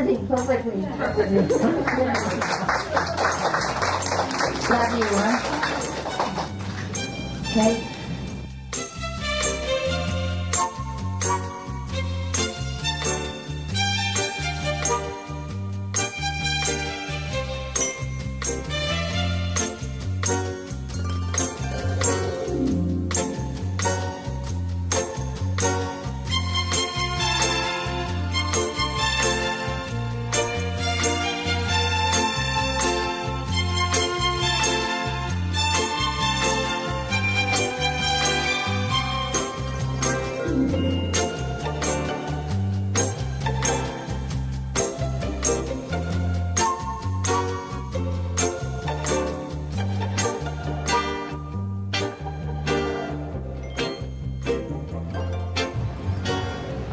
everything perfectly. Love you, huh? Okay.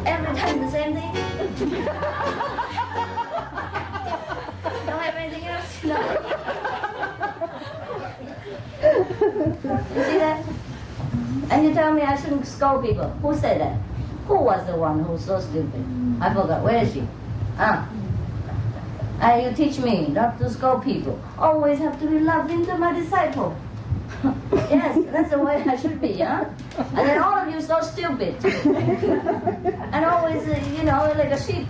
Every time the same thing. Don't have anything else? No. You see that? And you tell me I shouldn't scold people. Who said that? Who was the one who was so stupid? I forgot. Where is she? You teach me not to scold people. Always have to be loving to my disciple. Yes, that's the way I should be, huh? And then all of you so stupid. And always, like a sheep.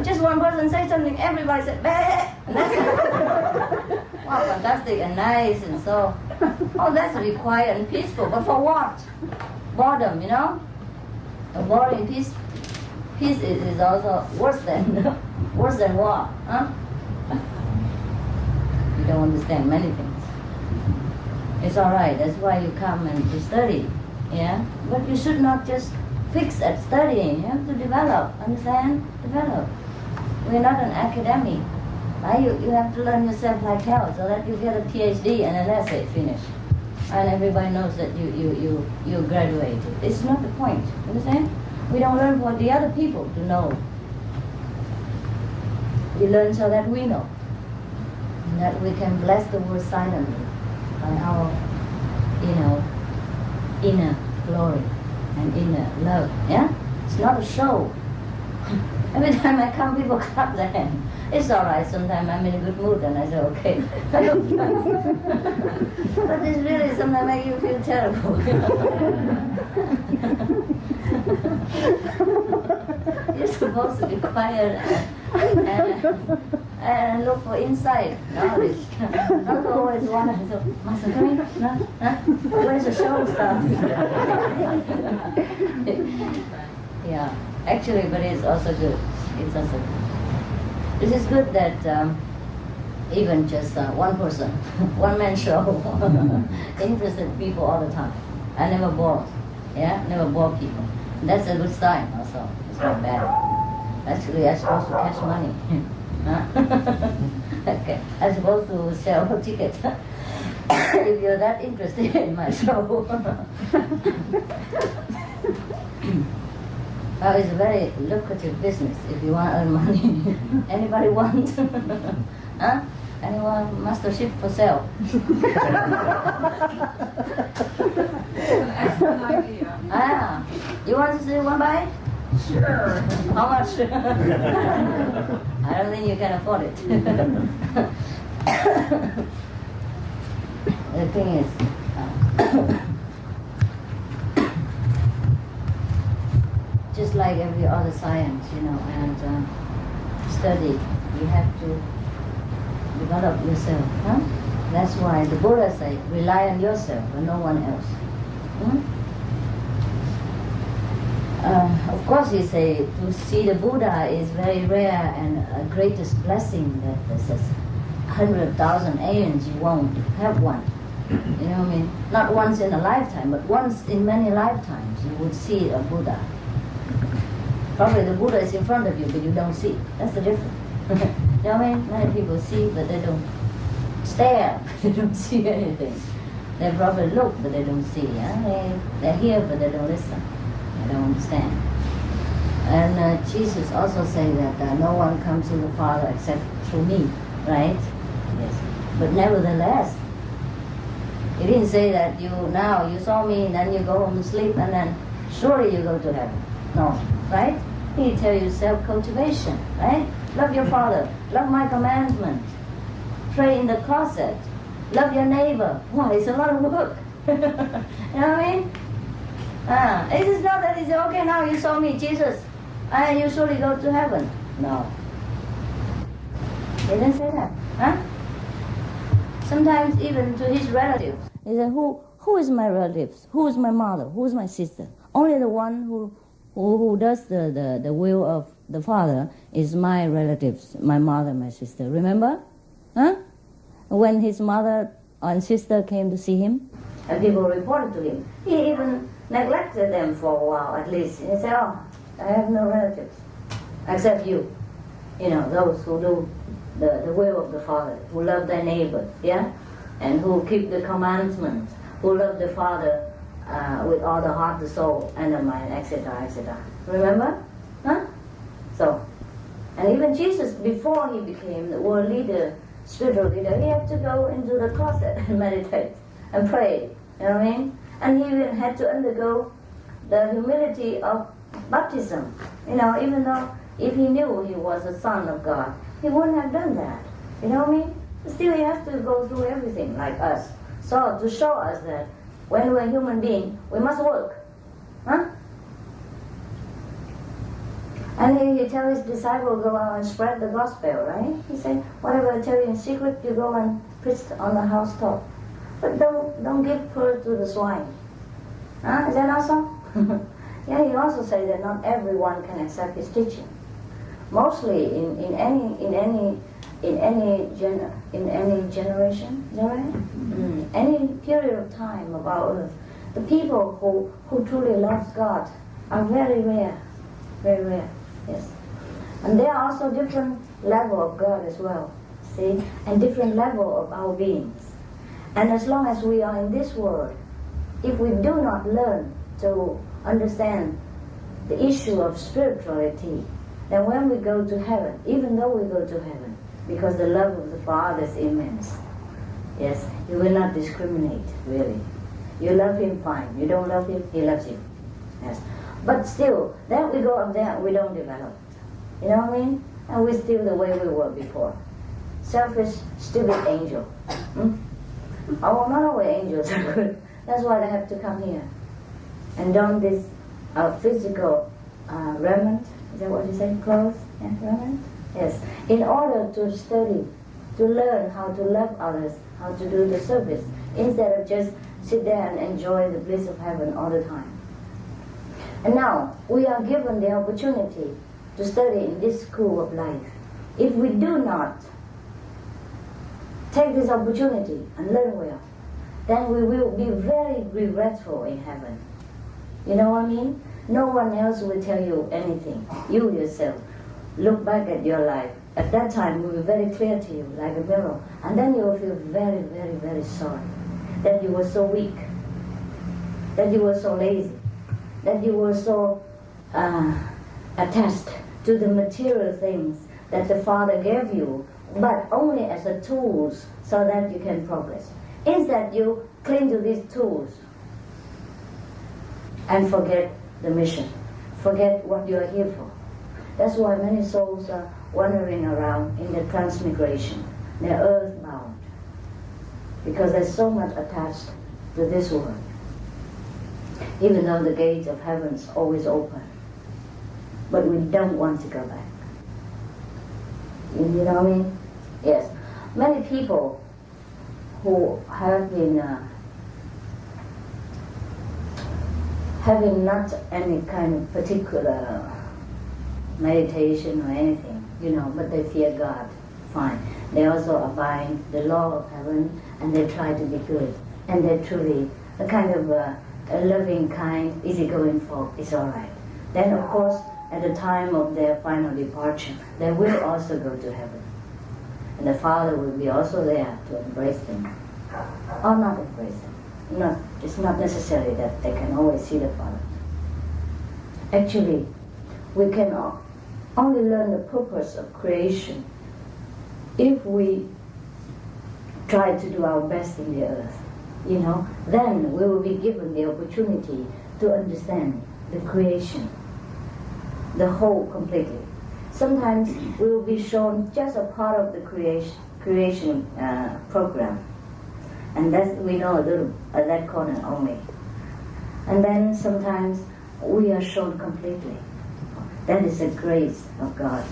Just one person say something, everybody said, bah! And that's it. Wow, fantastic and nice and so. Oh, that's to be quiet and peaceful. But for what? Boredom, A boring peace is also worse than war, huh? You don't understand many things. It's all right. That's why you come and to study, yeah. But you should not just fix at studying. You have to develop. Understand? Develop. We're not an academy. Right? You have to learn yourself like hell, so that you get a PhD and then that's it, finish. And everybody knows that you graduated. It's not the point. Understand? We don't learn for the other people to know. We learn so that we know, and that we can bless the world silently by our, inner glory and inner love. Yeah, it's not a show. Every time I come, people clap their hands. It's all right. Sometimes I'm in a good mood, and I say, okay. But it's really sometimes make you feel terrible. You're supposed to be quiet and look for insight, knowledge. Not always want to say, Master coming? No? Huh? Where's the show starting? Yeah, actually, but it's also good. It's also good. This is good that even just one person, one-man show, interested people all the time. I never bore, never bore people. That's a good sign also. It's not bad. Actually, I'm supposed to cash money. Okay. I'm supposed to sell tickets. If you're that interested in my show. Well, it's a very lucrative business if you want to earn money. Anybody want? Huh? Anyone mastership for sale? That's an idea. You want to buy? Sure. How much? I don't think you can afford it. The thing is, just like every other science, and study, you have to develop yourself. Huh? That's why the Buddha said, rely on yourself and no one else. Of course, he say to see the Buddha is very rare and a greatest blessing that there's 100,000 aliens you won't have one. You know what I mean? Not once in a lifetime, but once in many lifetimes you would see a Buddha. Probably the Buddha is in front of you, but you don't see. That's the difference. You know what I mean? Many people see, but they don't stare. They don't see anything. They probably look, but they don't see. They hear, but they don't listen. They don't understand. And Jesus also said that no one comes to the Father except through me, right? Yes. But nevertheless, he didn't say that you saw me, and then you go home and sleep, and then surely you go to heaven. No, right? He tell you self-cultivation, right? Love your father, love my commandment, pray in the closet, love your neighbor. Wow, it's a lot of work. You know what I mean? It is not that he said, okay, now you saw me, Jesus, and you surely go to heaven. No. He didn't say that. Huh? Sometimes even to his relatives, he said, who is my relatives? Who is my mother? Who is my sister? Only the one who does the will of the Father is my relatives, my mother, my sister. Remember? Huh? When his mother and sister came to see him, and people reported to him, he even neglected them for a while at least. He said, oh, I have no relatives except you. You know, those who do the will of the Father, who love their neighbor, yeah? And who keep the commandments, who love the Father with all the heart, the soul, and the mind, etc., etc. Remember? Huh? So, and even Jesus, before he became the world leader, spiritual leader, he had to go into the closet and meditate and pray. You know what I mean? And he even had to undergo the humility of baptism. You know, even though if he knew he was a son of God, he wouldn't have done that. You know what I mean? Still, he has to go through everything like us. So, to show us that when we're human beings, we must work. Huh? And he tell his disciples, go out and spread the gospel, right? He said, whatever I tell you in secret, you go and preach on the housetop. But don't give pearl to the swine. Huh? Is that not so? Yeah, he also said that not everyone can accept his teaching. Mostly in any generation, is that right? Any period of time of our earth, the people who truly love God are very rare, yes. And there are also different level of God as well, see, and different level of our beings. And as long as we are in this world, if we do not learn to understand the issue of spirituality, then when we go to heaven, even though we go to heaven, because the love of the Father is immense, yes, you will not discriminate, really. You love him, fine. You don't love him, he loves you. Yes. But still, then we go up there, we don't develop. You know what I mean? And we're still the way we were before. Selfish, stupid angel. Oh, not all angels are good. That's why they have to come here and don this physical raiment. Is that what you say? Clothes? Yeah, raiment? Yes. In order to study, to learn how to love others, how to do the service, instead of just sit there and enjoy the bliss of heaven all the time. And now, we are given the opportunity to study in this school of life. If we do not take this opportunity and learn well, then we will be very regretful in heaven. You know what I mean? No one else will tell you anything. You yourself look back at your life. At that time, it will be very clear to you, like a mirror. And then you will feel very, very, very sorry that you were so weak, that you were so lazy, that you were so attached to the material things that the Father gave you, but only as a tools so that you can progress. Instead, you cling to these tools and forget the mission, forget what you are here for. That's why many souls are wandering around in the transmigration. They're earthbound because they're so much attached to this world, even though the gates of heaven is always open. But we don't want to go back. You know what I mean? Yes. Many people who have been having not any kind of particular meditation or anything, you know, but they fear God, fine. They also abide the law of heaven, and they try to be good. And they're truly a kind of a loving, kind, easygoing folk. It's all right. Then, of course, at the time of their final departure, they will also go to heaven. And the Father will be also there to embrace them. Or not embrace them. No, it's not necessary that they can always see the Father. Actually, we can only learn the purpose of creation if we try to do our best in the earth. You know, then we will be given the opportunity to understand the creation. the whole completely. Sometimes we will be shown just a part of the creation program, and that's we know a little at that corner only. And then sometimes we are shown completely. That is the grace of God.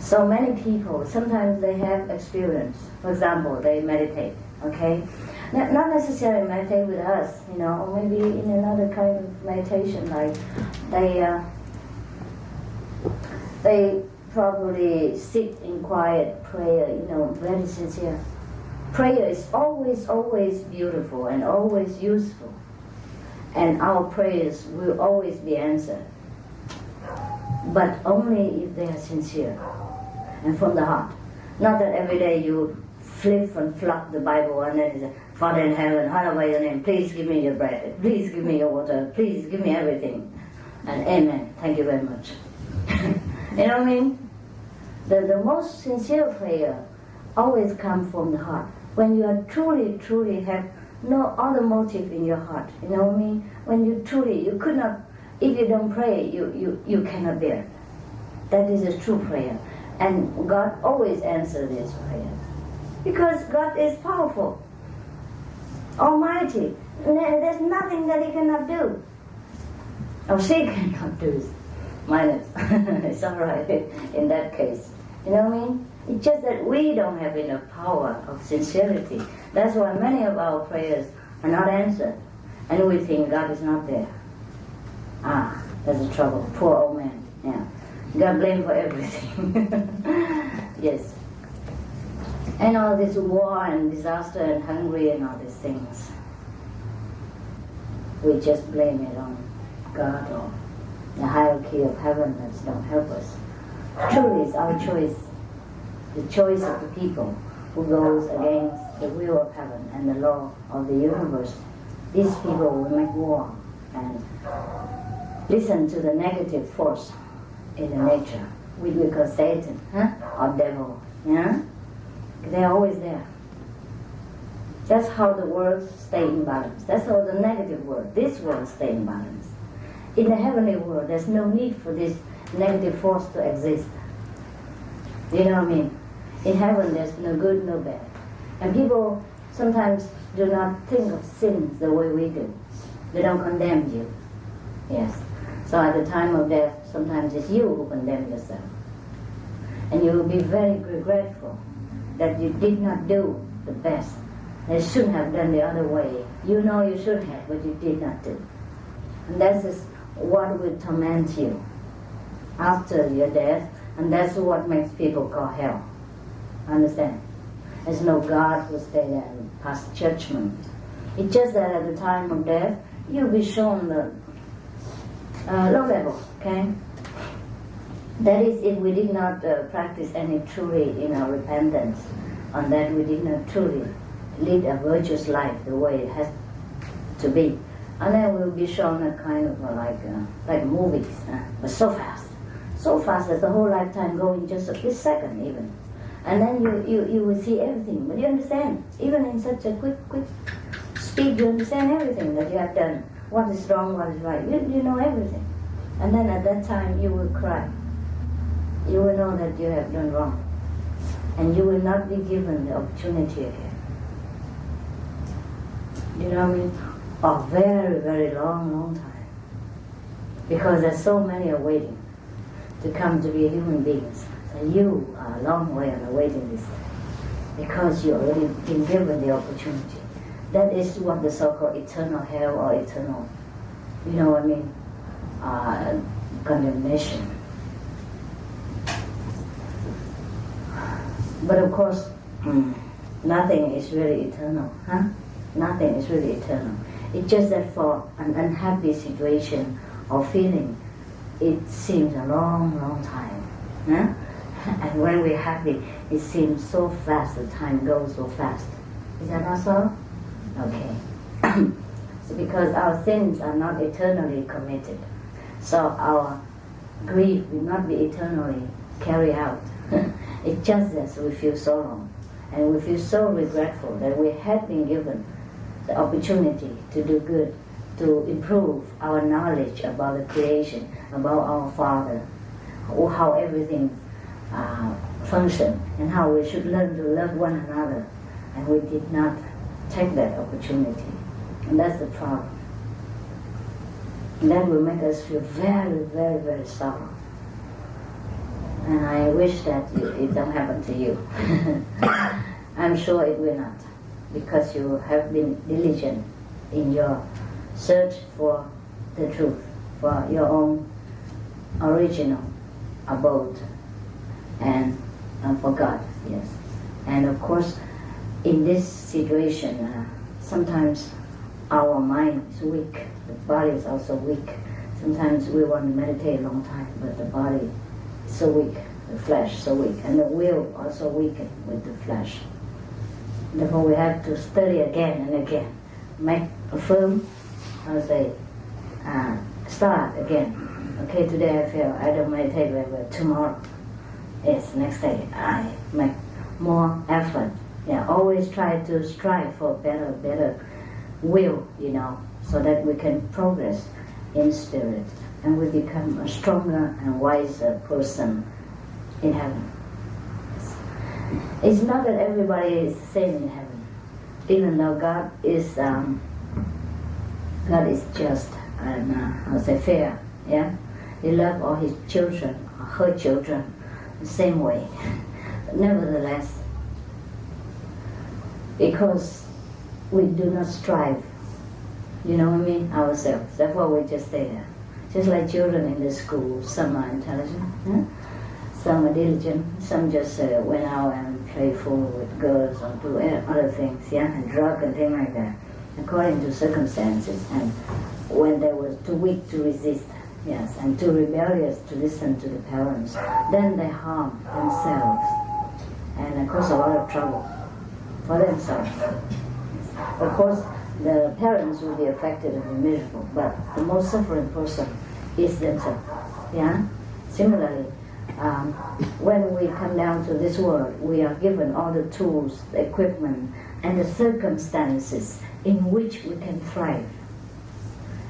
So many people, sometimes they have experience. For example, they meditate, okay? Not necessarily meditate with us, or maybe in another kind of meditation, like they probably sit in quiet prayer, very sincere. Prayer is always beautiful and always useful. And our prayers will always be answered. But only if they are sincere and from the heart. Not that every day you flip and flop the Bible and then say, Father in heaven, hallowed be your name, please give me your bread, please give me your water, please give me everything. And amen, thank you very much. You know what I mean? The most sincere prayer always comes from the heart. When you are truly have no other motive in your heart. You know what I mean? When you could not, if you don't pray, you cannot bear. That is a true prayer. And God always answers this prayer. Because God is powerful, almighty. There's nothing that He cannot do. Or she cannot do. Minus. It's all right in that case. You know what I mean? It's just that we don't have enough power of sincerity. That's why many of our prayers are not answered. And we think God is not there. That's the trouble. Poor old man. Yeah. God blamed for everything. Yes. And all this war and disaster and hungry and all these things. We just blame it on God or the hierarchy of heaven that don't help us. Truly, it's our choice. The choice of the people who goes against the will of heaven and the law of the universe. These people will make war and listen to the negative force in the nature, which we call Satan, or devil. Yeah? They're always there. That's how the world stays in balance. That's how the negative world, this world, stays in balance. In the heavenly world, there's no need for this negative force to exist. You know what I mean? In heaven, there's no good, no bad. And people sometimes do not think of sins the way we do. They don't condemn you. Yes. So at the time of death, sometimes it's you who condemn yourself. And you will be very regretful that you did not do the best. You should have done the other way. You know you should have, but you did not do. And that is what will torment you after your death, and that's what makes people call hell. Understand? There's no God who stay there and pass judgment. It's just that at the time of death, you'll be shown the low level, okay? That is, if we did not practice any truly, repentance, on that we did not truly lead a virtuous life the way it has to be. And then we'll be shown a kind of like movies, but so fast that the whole lifetime go in just a split second even. And then you will see everything. But you understand, even in such a quick speed, you understand everything that you have done. What is wrong, what is right. You know everything. And then at that time you will cry. You will know that you have done wrong. And you will not be given the opportunity again. You know what I mean? A very, very long time. Because there's so many are waiting to come to be human beings. So you are a long way on the waiting list. Because you already been given the opportunity. That is what the so-called eternal hell or eternal, you know what I mean, condemnation. But of course, nothing is really eternal, Nothing is really eternal. It's just that for an unhappy situation or feeling, it seems a long time, And when we're happy, it seems so fast, the time goes so fast. Is that not so? Okay. So because our sins are not eternally committed, so our grief will not be eternally carried out. It's just that we feel sorrow, and we feel so regretful that we had been given the opportunity to do good, to improve our knowledge about the creation, about our Father, or how everything functions, and how we should learn to love one another. And we did not take that opportunity. And that's the problem. And that will make us feel very, very, very sorrow. And I wish that it don't happen to you. I'm sure it will not, because you have been diligent in your search for the truth, for your own original abode, and for God, yes. And of course, in this situation, sometimes our mind is weak, the body is also weak. Sometimes we want to meditate a long time, but the body is so weak, the flesh so weak, and the will also weakened with the flesh. Therefore we have to study again and again, make a firm, start again. Okay, today I feel I don't meditate very well. Tomorrow, yes, next day I make more effort. Yeah, always try to strive for better will, so that we can progress in spirit and we become a stronger and wiser person in heaven. It's not that everybody is the same in heaven, even though God is just and fair. Yeah, He loves all His children, or her children, the same way. But nevertheless, because we do not strive, ourselves. Therefore we just stay there. Just like children in the school, some are intelligent, some are diligent, some just went out and playful with girls or do other things, and drug and things like that, according to circumstances. And when they were too weak to resist, and too rebellious to listen to the parents, then they harm themselves and cause a lot of trouble for themselves. Of course, the parents will be affected and be miserable, but the most suffering person is themselves. Similarly, when we come down to this world, we are given all the tools, the equipment, and the circumstances in which we can thrive,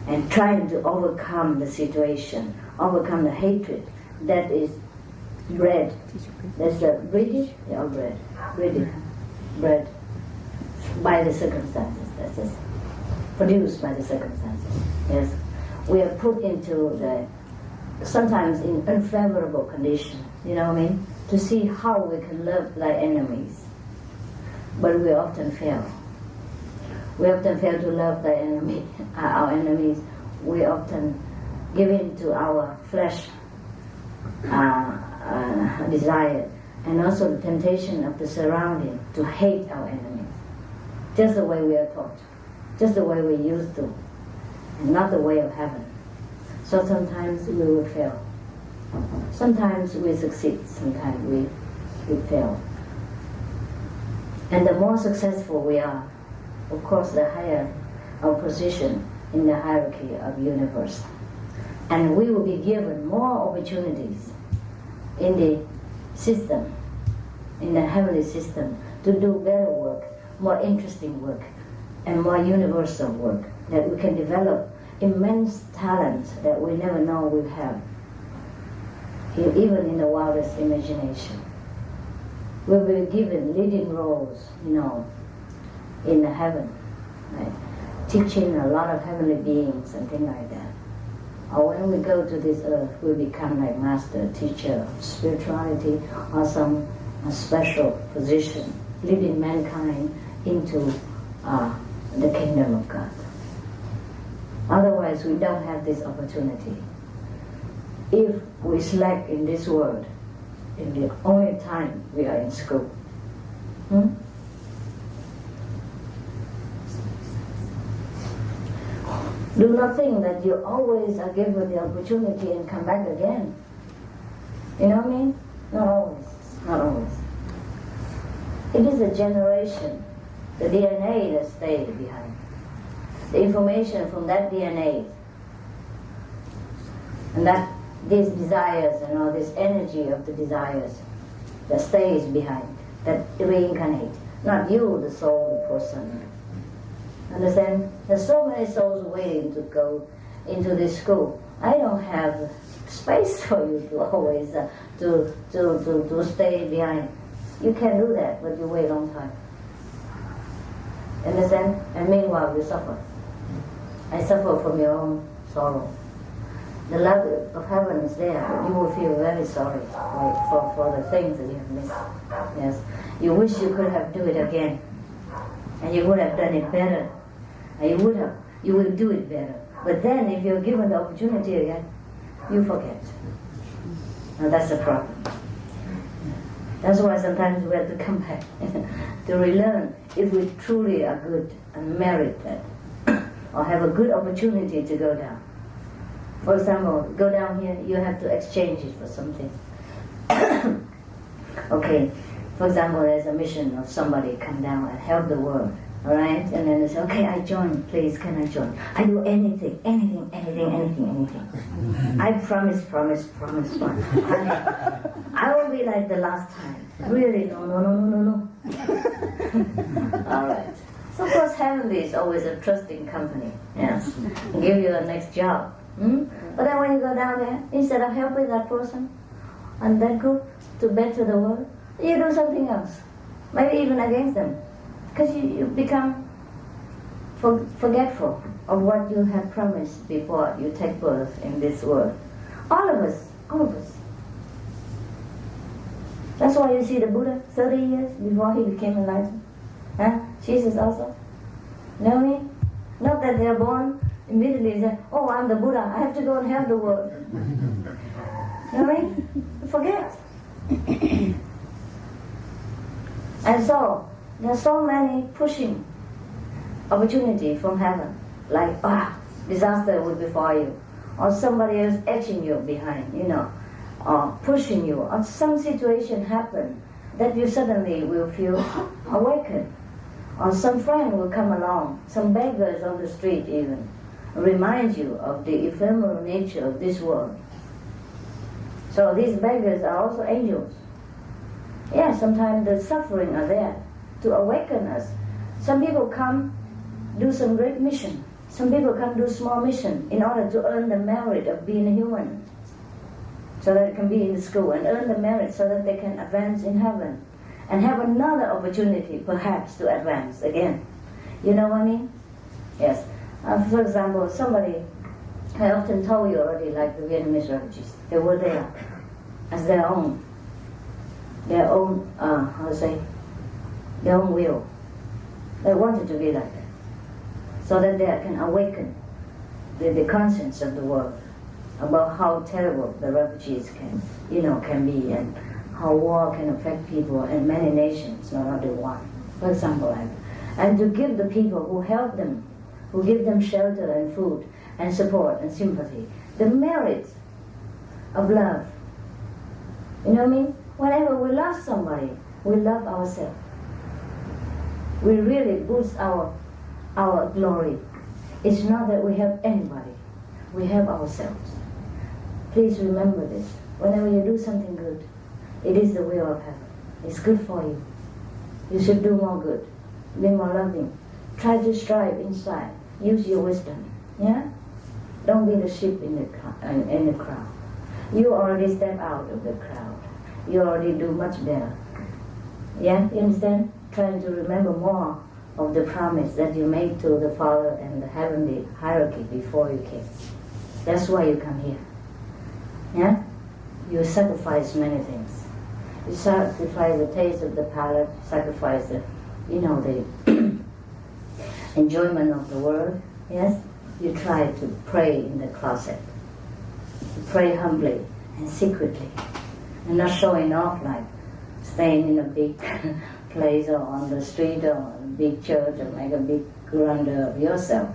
and trying to overcome the situation, overcome the hatred that is bred. That's the British, bred by the circumstances. That is produced by the circumstances. Yes, we are put into sometimes in unfavorable condition. To see how we can love thy enemies, but we often fail. We often fail to love thy enemy, our enemies. We often give in to our flesh desire, and also the temptation of the surrounding to hate our enemies. Just the way we are taught, just the way we used to, and not the way of heaven. So sometimes we will fail. Sometimes we succeed, sometimes we fail. And the more successful we are, of course, the higher our position in the hierarchy of universe. And we will be given more opportunities in the system, in the heavenly system, to do better work, more interesting work, and more universal work, that we can develop immense talents that we never know we have, even in the wildest imagination. We'll be given leading roles, in the heaven, right? Teaching a lot of heavenly beings and things like that. Or when we go to this earth, we become like master, teacher of spirituality, or some special position, leading mankind into the kingdom of God. Otherwise, we don't have this opportunity. If we slack in this world, in the only time we are in school, do not think that you always are given the opportunity and come back again. You know what I mean? Not always. Not always. It is a generation, the DNA that stays behind. The information from that DNA, and that these desires and all this energy of the desires that stays behind, that reincarnate. Not you, the soul, the person. Understand? There's so many souls waiting to go into this school. I don't have space for you to always to stay behind. You can do that, but you wait a long time. Understand? And meanwhile you suffer. I suffer from your own sorrow. The love of heaven is there. You will feel very sorry for the things that you have missed. Yes. You wish you could have do it again. And you would have done it better. And you will do it better. But then if you're given the opportunity again, you forget. Now that's the problem. That's why sometimes we have to come back to relearn if we truly are good and merit that, or have a good opportunity to go down. For example, go down here, you have to exchange it for something. Okay, for example, there's a mission of somebody come down and help the world, all right? And then they say, okay, I join, please, can I join? I do anything. I promise. I will be like the last time. Really, no. All right. So of course, heavenly is always a trusting company. Yes, give you the next job. But then when you go down there, instead of helping that person and that group to better the world, you do something else, maybe even against them, because you become forgetful of what you had promised before you take birth in this world. All of us. That's why you see the Buddha 30 years before he became enlightened. Jesus also. You know what I mean? Not that they're born immediately say, oh, I'm the Buddha, I have to go and help the world. You know what I mean? Forget. And so, there's so many pushing opportunity from heaven, like, disaster will befall you, or somebody else edging you behind, or pushing you, or some situation happen that you suddenly will feel awakened, or some friend will come along, some beggars on the street even, remind you of the ephemeral nature of this world. So these beggars are also angels. Yeah, sometimes the suffering are there to awaken us. Some people come do some great mission. Some people come do small mission in order to earn the merit of being a human, so that it can be in the school and earn the merit so that they can advance in heaven and have another opportunity perhaps to advance again. You know what I mean? Yes. For example, somebody, I often told you already, like the Vietnamese refugees, they were there as their own their own will. They wanted to be like that, so that they can awaken the conscience of the world about how terrible the refugees can be, and how war can affect people in many nations, not only one. For example, and to give the people who help them, who give them shelter and food and support and sympathy, the merit of love. You know what I mean? Whenever we love somebody, we love ourselves. We really boost our glory. It's not that we have anybody, we have ourselves. Please remember this. Whenever you do something good, it is the will of heaven. It's good for you. You should do more good, be more loving. Try to strive inside. Use your wisdom. Yeah? Don't be the sheep in the crowd. You already step out of the crowd. You already do much better. Yeah? You understand? Trying to remember more of the promise that you made to the Father and the heavenly hierarchy before you came. That's why you come here. Yeah? You sacrifice many things. You sacrifice the taste of the palate, sacrifice the enjoyment of the world. Yes? You try to pray in the closet. You pray humbly and secretly, and not showing off like staying in a big place or on the street or a big church, or make a big grandeur of yourself.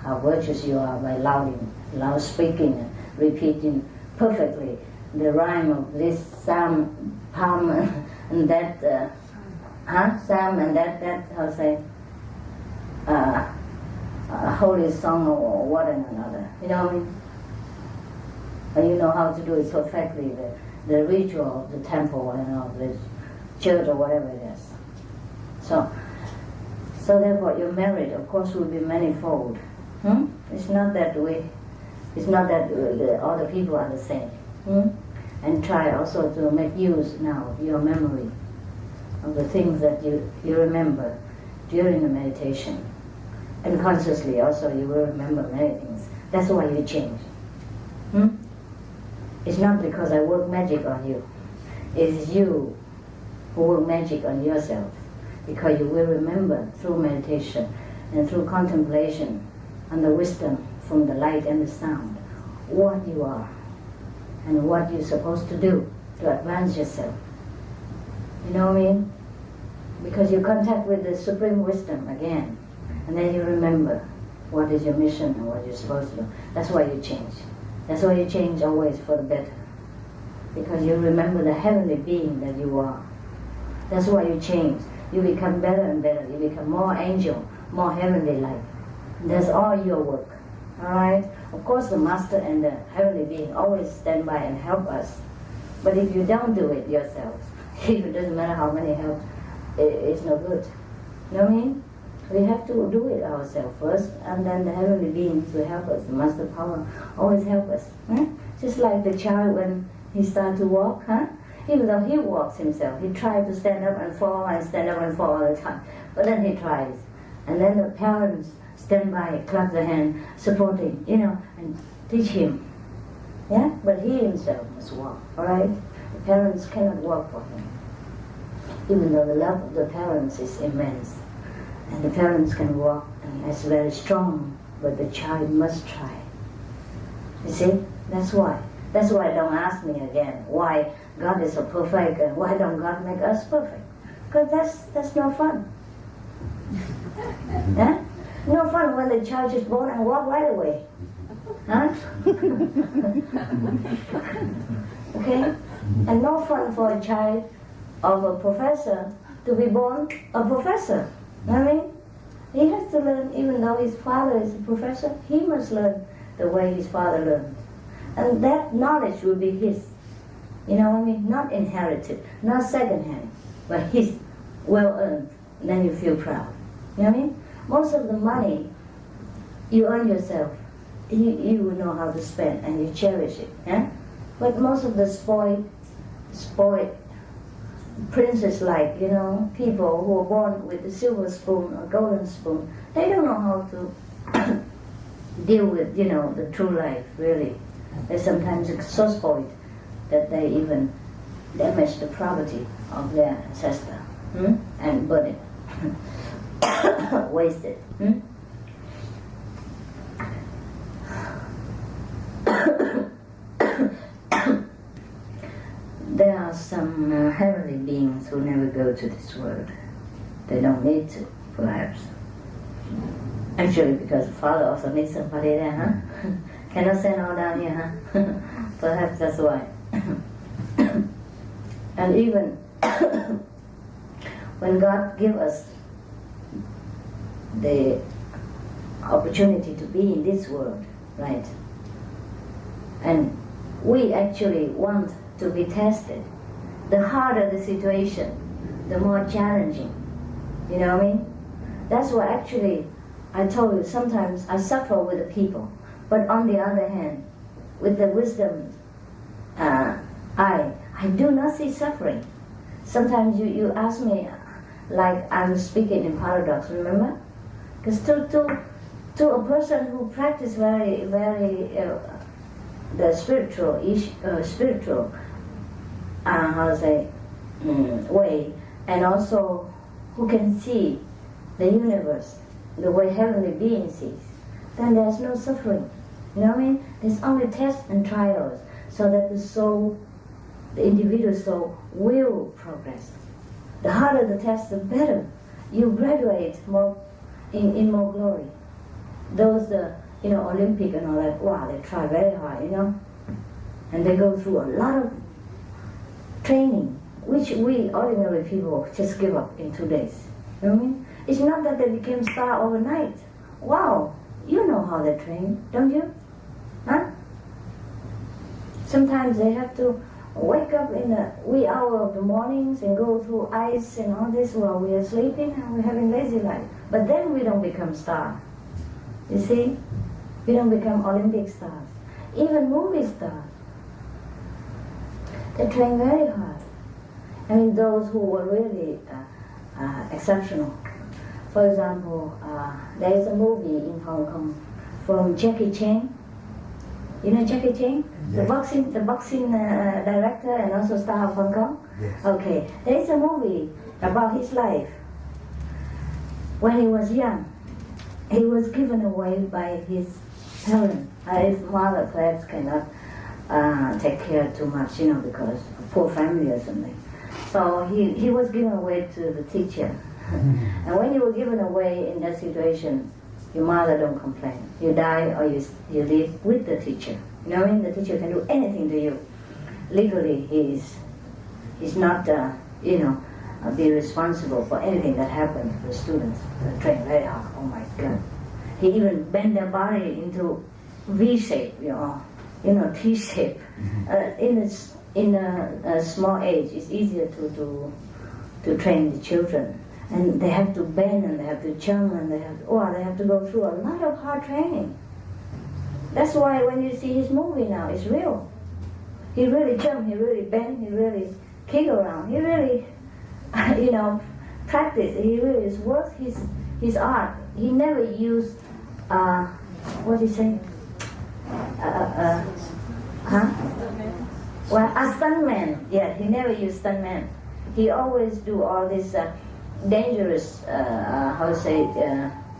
How virtuous you are by loud speaking and repeating perfectly the rhyme of this psalm, palm, and that psalm, and that how say a holy song or what and another. You know what I mean? And you know how to do it perfectly, the ritual of the temple and of the church or whatever it is. So So therefore your merit, of course, will be manifold. It's not that way. It's not that all the people are the same. And try also to make use now of your memory, of the things that you remember during the meditation. And consciously also you will remember many things. That's why you change. It's not because I work magic on you. It is you who work magic on yourself. Because you will remember through meditation and through contemplation and the wisdom from the light and the sound what you are and what you're supposed to do to advance yourself. You know what I mean? Because you contact with the Supreme Wisdom again, and then you remember what is your mission and what you're supposed to do. That's why you change. That's why you change always for the better. Because you remember the heavenly being that you are. That's why you change. You become better and better. You become more angel, more heavenly like. That's all your work. Alright? Of course the Master and the heavenly being always stand by and help us. But if you don't do it yourselves, it doesn't matter how many help, it's no good. You know what I mean? We have to do it ourselves first, and then the heavenly beings will help us. The Master Power always help us. Just like the child when he starts to walk, even though he walks himself, he tries to stand up and fall and stand up and fall all the time. But then he tries. And then the parents stand by, clap their hand, supporting, and teach him. Yeah? But he himself must walk, alright? The parents cannot walk for him. Even though the love of the parents is immense. And the parents can walk, and it's very strong, but the child must try. You see? That's why. That's why don't ask me again why God is so perfect and why don't God make us perfect? Because that's no fun. Yeah? No fun when the child is born and walk right away. Okay? And no fun for a child of a professor to be born a professor. You know what I mean? He has to learn, even though his father is a professor, he must learn the way his father learned. And that knowledge will be his. You know what I mean? Not inherited, not second-hand, but his, well-earned. And then you feel proud. You know what I mean? Most of the money you earn yourself, you will know how to spend and you cherish it. Yeah? But most of the spoiled princes, like, people who are born with a silver spoon or golden spoon, they don't know how to deal with, the true life, really. They sometimes are so spoiled that they even damage the property of their ancestor and burn it, waste it. There are some heavenly beings who never go to this world. They don't need to, perhaps. Actually, because Father also needs somebody there, Cannot send all down here, Perhaps that's why. And even when God gives us the opportunity to be in this world, right? And we actually want to be tested. The harder the situation, the more challenging. You know what I mean? That's why actually I told you sometimes I suffer with the people, but on the other hand, with the wisdom I do not see suffering. Sometimes you ask me, like I'm speaking in paradox, remember? Because to a person who practices very the spiritual way, and also who can see the universe the way heavenly being sees, then there's no suffering. You know what I mean? There's only tests and trials, so that the soul, the individual soul, will progress. The harder the test, the better. You graduate more in more glory. Those Olympic and all that, wow, they try very hard, and they go through a lot of training, which we ordinary people just give up in 2 days. You know what I mean? It's not that they became star overnight. Wow, you know how they train, don't you? Huh? Sometimes they have to wake up in the wee hour of the mornings and go through ice and all this while we are sleeping and we're having lazy life. But then we don't become stars. You see? We don't become Olympic stars. Even movie stars. They train very hard. I mean, those who were really exceptional. For example, there is a movie in Hong Kong from Jackie Chan. You know Jackie Chan? Yes. The boxing director and also star of Hong Kong? Yes. Okay. There is a movie about his life. When he was young, he was given away by his parents. His mother perhaps cannot take care too much, you know, because of poor family or something. So he was given away to the teacher. And when you were given away in that situation, your mother don't complain. You die or you live with the teacher. Knowing the teacher can do anything to you. Legally, he's not, be responsible for anything that happens to the students. They train very hard. Oh my God. He even bend their body into V shape, T shape. In a small age, it's easier to train the children. And they have to bend and they have to jump and they have to go through a lot of hard training. That's why when you see his movie now, it's real. He really jumped, he really bent, he really kick around, he really, practice. He really works his art. He never used, what do you say? Well, a stuntman. Yeah, he never used stuntman. He always do all this dangerous,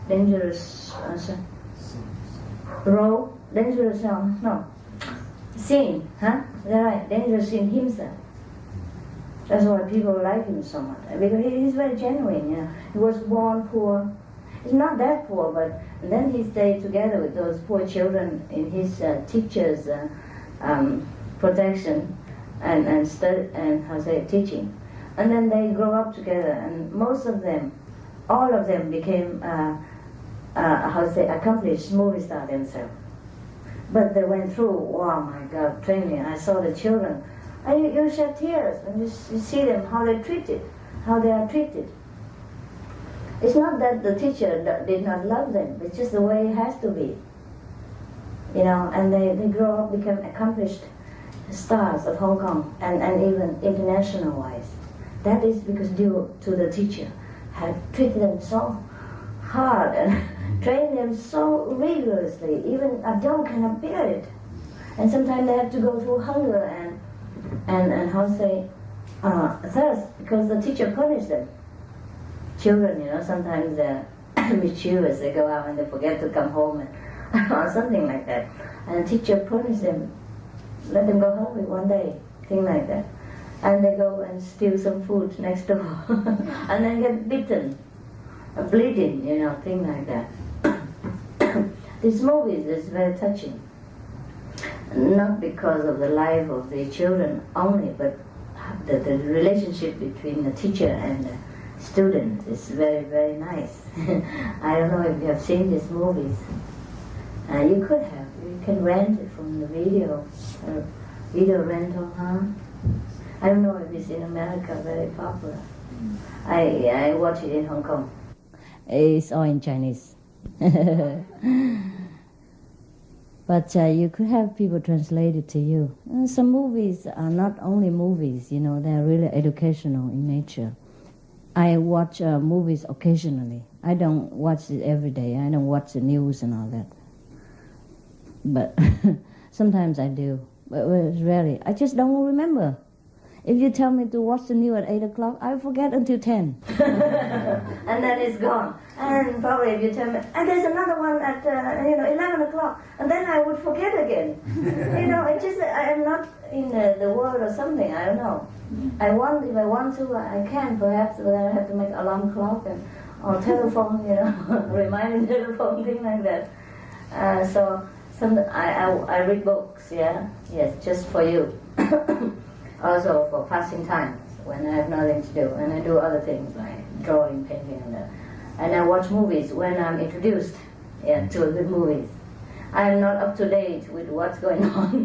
dangerous role, dangerous, scene, huh? Is that right? Dangerous scene himself. That's why people like him so much, because he's very genuine, He was born poor. He's not that poor, but then he stayed together with those poor children in his teacher's protection and teaching. And then they grow up together, and most of them, all of them became, accomplished movie stars themselves. But they went through, oh my God, training. I saw the children, and you shed tears when you see them, how they are treated. It's not that the teacher did not love them, it's just the way it has to be. And they grow up, become accomplished stars of Hong Kong, and even international-wise. That is because due to the teacher had treated them so hard and trained them so rigorously, even adults cannot bear it. And sometimes they have to go through hunger and thirst, because the teacher punished them. Children, sometimes they're mischievous, they go out and they forget to come home or something like that. And the teacher punished them, let them go hungry one day, thing like that. And they go and steal some food next door and then get bitten, bleeding, thing like that. This movie is very touching. Not because of the life of the children only, but the relationship between the teacher and the student is very, very nice. I don't know if you have seen these movies. You could have. You can rent it from the video rental, huh? I don't know if it's in America very popular. I watch it in Hong Kong. It's all in Chinese. But you could have people translate it to you. Some movies are not only movies, they're really educational in nature. I watch movies occasionally. I don't watch it every day. I don't watch the news and all that. But sometimes I do. But it's rarely. I just don't remember. If you tell me to watch the news at 8 o'clock, I forget until 10. And then it's gone. And probably if you tell me, and there's another one at 11 o'clock, and then I would forget again. It's just I am not in the world or something, I don't know. If I want to, I can perhaps, but I have to make alarm clock or telephone, reminding telephone, thing like that. I read books, yes, just for you. Also for passing time, when I have nothing to do, and I do other things like drawing, painting, and that. And I watch movies when I'm introduced to good movies. I'm not up to date with what's going on,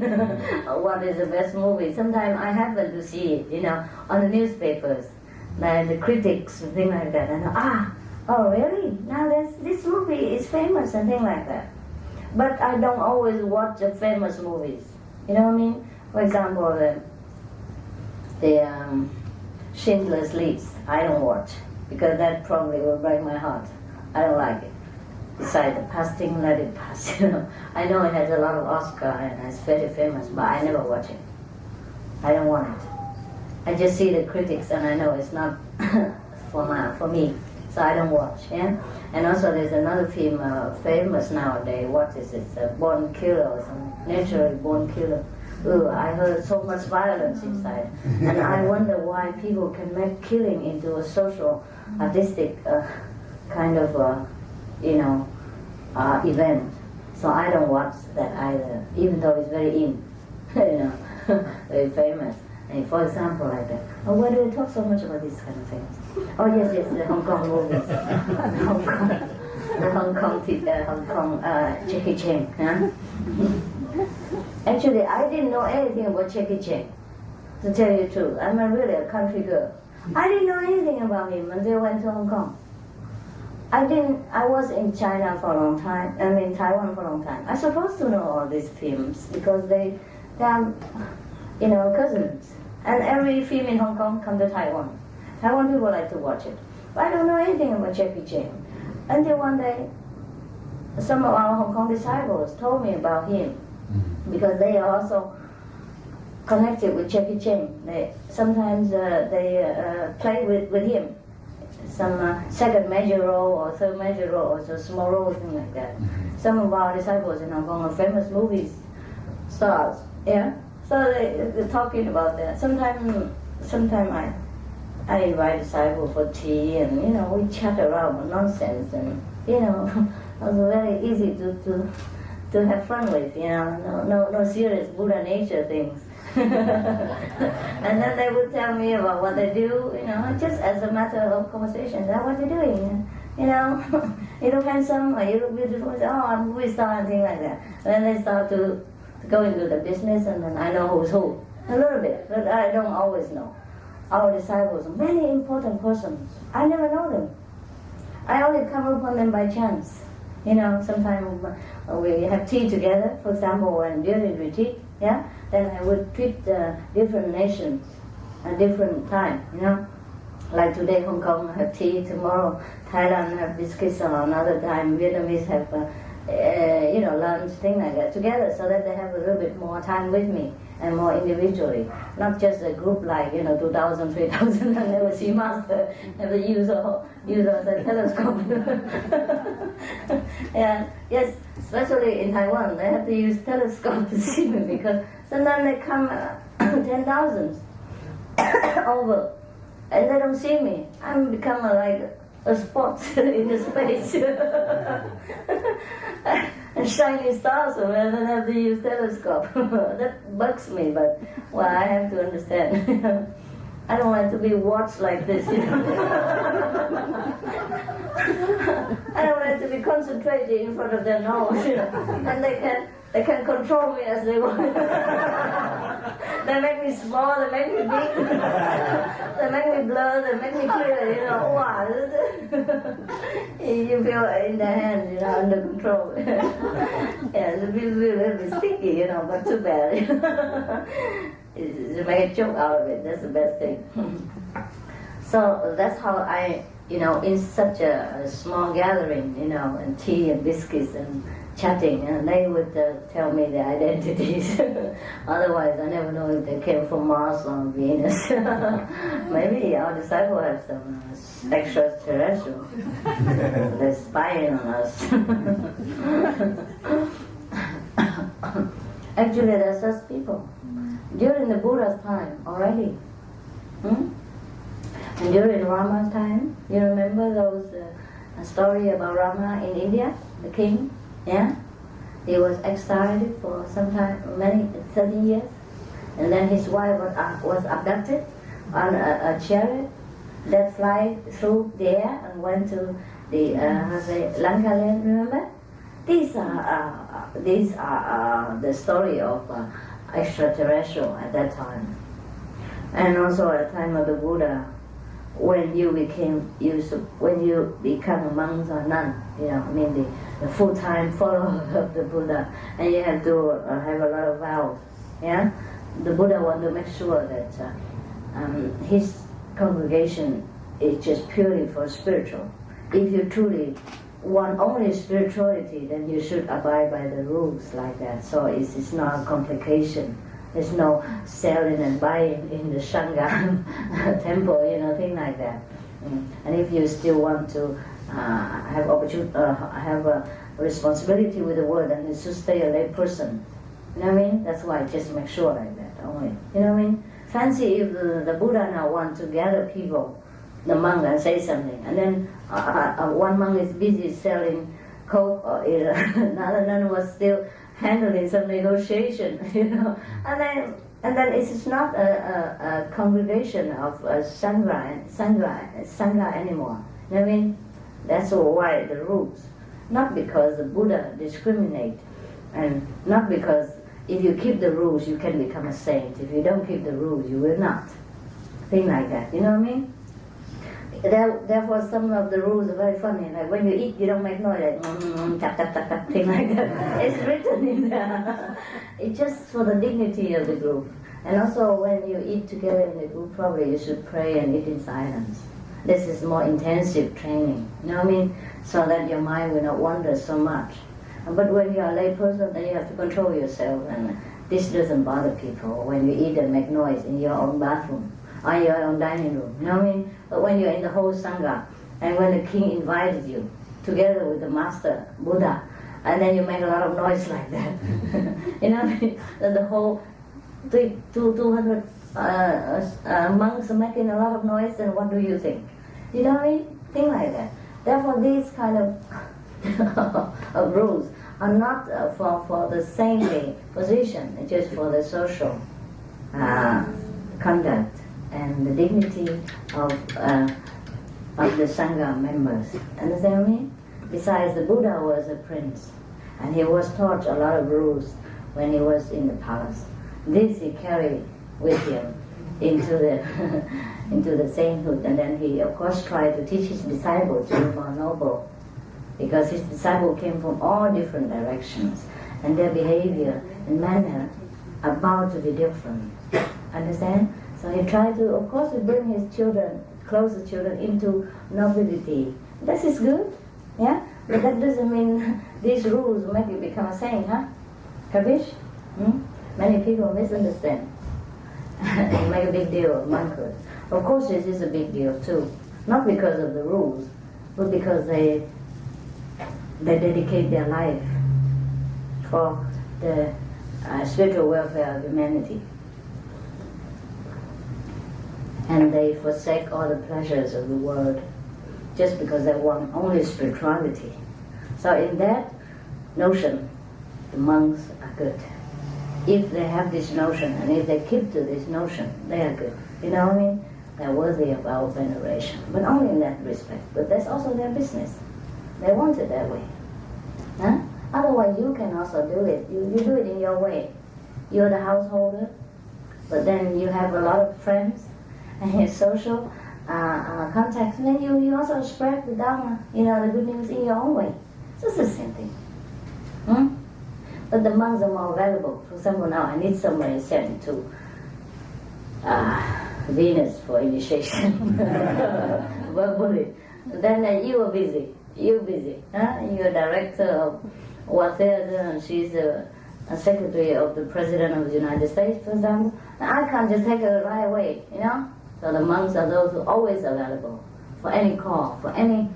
what is the best movie. Sometimes I happen to see it, you know, on the newspapers, like the critics and things like that. And oh really? Now this movie is famous and things like that. But I don't always watch the famous movies. You know what I mean? For example, the Schindler's List, I don't watch, because that probably will break my heart. I don't like it. Besides, the passing, let it pass, you know. I know it has a lot of Oscar and it's very famous, but I never watch it. I don't want it. I just see the critics and I know it's not for me, so I don't watch, yeah? And also there's another film famous nowadays, what is it, Born Killer or something, Naturally Born Killer. Ooh, I heard so much violence inside. And I wonder why people can make killing into a social, artistic kind of, you know, event. So I don't watch that either, even though it's very in, you know, very famous. And for example, like that. Oh, why do we talk so much about these kind of things? Oh yes, the Hong Kong movies, the Hong Kong Jackie Chan. Huh? Actually, I didn't know anything about Jackie Chan, to tell you the truth. I'm really a country girl. I didn't know anything about him until I went to Hong Kong. I was in China for a long time, Taiwan for a long time. I'm supposed to know all these films because they are, you know, cousins. And every film in Hong Kong come to Taiwan. Taiwan people like to watch it. But I don't know anything about Jackie Chan. Until one day, some of our Hong Kong disciples told me about him, because they are also connected with Jackie Chan. Sometimes they play with him. Some second major role or third major role or small role, thing like that. Some of our disciples in Hong Kong are famous movies stars, yeah? So they're talking about that. Sometimes I invite disciples for tea and, you know, we chat around nonsense and, you know, it was very easy to have fun with, you know, no serious Buddha nature things. And then they would tell me about what they do, you know, just as a matter of conversation. What are you doing? You know, you look handsome, or you look beautiful. Say, oh, I'm a movie star and things like that. And then they start to go into the business, and then I know who's who. A little bit, but I don't always know. Our disciples, many important persons, I never know them. I only come upon them by chance. You know, sometimes we have tea together, for example, when during retreat, yeah, then I would treat different nations at different time, you know. Like today, Hong Kong have tea, tomorrow Thailand have biscuits, or another time Vietnamese have, you know, lunch, things like that together, so that they have a little bit more time with me and more individually, not just a group like, you know, 2,000, 3,000, and never see master, never use the telescope. Yeah, yes, especially in Taiwan, they have to use telescope to see me, because sometimes they come 10,000 over, and they don't see me. I'm become like a spot in the space. And shining stars, so I don't have to use telescope. That bugs me, but well, I have to understand. I don't want to be watched like this, you know. I don't want to be concentrated in front of their nose, you know. And they can control me as they want. They make me small, they make me big, they make me blur, they make me clear, you know. Wow. You feel in the hand, you know, under control. Yeah, it feels a little bit sticky, you know, but too bad. You make a joke out of it, that's the best thing. So that's how I, you know, in such a small gathering, you know, and tea and biscuits and chatting, and they would tell me their identities. Otherwise, I never know if they came from Mars or Venus. Maybe our disciple have some extraterrestrial. They're spying on us. Actually, there are such people. During the Buddha's time already. And during Rama's time, you remember those story about Rama in India, the king? Yeah? He was exiled for some time, 30 years. And then his wife was abducted on a chariot that fly through the air and went to the Lanka land, remember? These are the story of extraterrestrial at that time, and also at the time of the Buddha, when you become a monk or nun, the full-time follower of the Buddha, and you have to have a lot of vows. Yeah, the Buddha wanted to make sure that his congregation is just purely for spiritual. If you truly want only spirituality, then you should abide by the rules like that. So it's not a complication. There's no selling and buying in the Sangha temple, thing like that. And if you still want to have a responsibility with the world, then you should stay a lay person. You know what I mean? That's why just make sure like that only. You know what I mean? Fancy if the Buddha now want to gather people, the monk, and say something, and then one monk is busy selling coke, or another nun was still handling some negotiation, and then it's not a congregation of sangha anymore. You know what I mean? That's why the rules, not because the Buddha discriminate, and not because if you keep the rules you can become a saint. If you don't keep the rules, you will not. Thing like that. You know what I mean? Therefore, some of the rules are very funny. Like when you eat, you don't make noise, like tap tap tap tap, thing like that. It's written in there. It's just for the dignity of the group. And also, when you eat together in the group, probably you should pray and eat in silence. This is more intensive training. You know what I mean? So that your mind will not wander so much. But when you are a lay person, then you have to control yourself, and this doesn't bother people. When you eat and make noise in your own bathroom, or your own dining room, you know what I mean? But when you're in the whole Sangha, and when the king invited you, together with the master, Buddha, and then you make a lot of noise like that, you know what I mean? The whole 200 monks are making a lot of noise, and what do you think? You know what I mean? Think like that. Therefore, these kind of of rules are not for the saintly position, it's just for the social conduct and the dignity of the Sangha members. Understand what I mean? Besides, the Buddha was a prince, and he was taught a lot of rules when he was in the palace. This he carried with him into the into the sainthood, and then he of course tried to teach his disciples to be more noble, because his disciples came from all different directions, and their behavior and manner are bound to be different. Understand? So he tried to, of course, to bring his children, closer children, into nobility. This is good, yeah? But that doesn't mean these rules make you become a saint, huh? Kabish? Many people misunderstand and make a big deal of monkhood. Of course, this is a big deal too. Not because of the rules, but because they dedicate their life for the spiritual welfare of humanity. And they forsake all the pleasures of the world just because they want only spirituality. So in that notion, the monks are good. If they have this notion, and if they keep to this notion, they are good. You know what I mean? They're worthy of our veneration, but only in that respect. But that's also their business. They want it that way. Huh? Otherwise, you can also do it. You do it in your way. You're the householder, but then you have a lot of friends and your social contacts, and then you also spread the Dharma, the good news in your own way. It's the same thing. But the monks are more valuable. For example, now I need somebody sent to Venus for initiation, verbally. Then you are busy. You're busy. You're a director of World Theater, and she's a secretary of the President of the United States, for example. I can't just take her right away, So the monks are those who are always available for any call, for any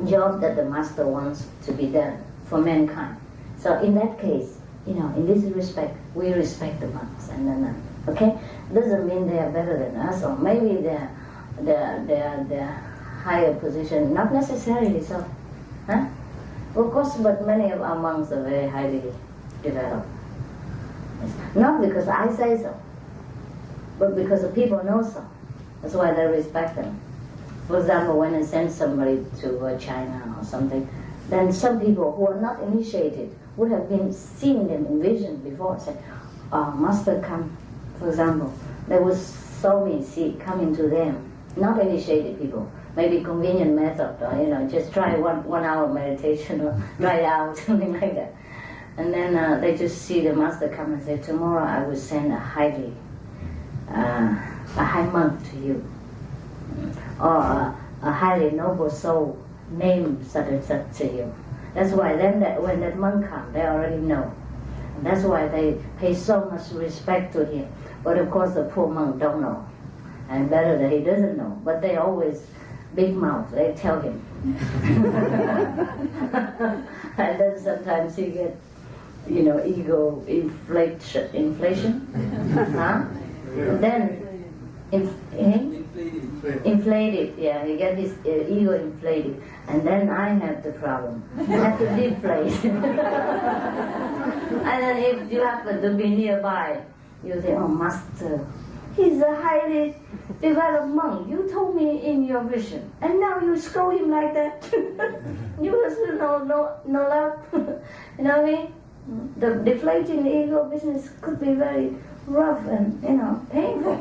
job that the master wants to be done for mankind. So in that case, in this respect, we respect the monks and the nuns. Okay? Doesn't mean they are better than us, or maybe they're higher position. Not necessarily so. Huh? Of course, but many of our monks are very highly developed. Not because I say so, but because the people know so. That's why they respect them. For example, when I send somebody to China or something, then some people who are not initiated would have been seeing them in vision before, say, Master come, for example, they would saw me coming to them, not initiated people, maybe convenient method, or just try 1 hour meditation or try it out, something like that. And then they just see the Master come and say, tomorrow I will send a high monk to you, or a highly noble soul named such and such to you. That's why then when that monk comes, they already know. And that's why they pay so much respect to him. But of course the poor monk don't know. And better that he doesn't know. But they always big mouth, they tell him. And then sometimes he get, ego inflation. Huh? And then inflated, yeah, he get his ego inflated, and then I have the problem. I have to deflate. And then if you happen to be nearby, you say, oh Master, he's a highly developed monk. You told me in your vision, and now you scold him like that. You also no love. You know what I mean? The deflating ego business could be very rough and painful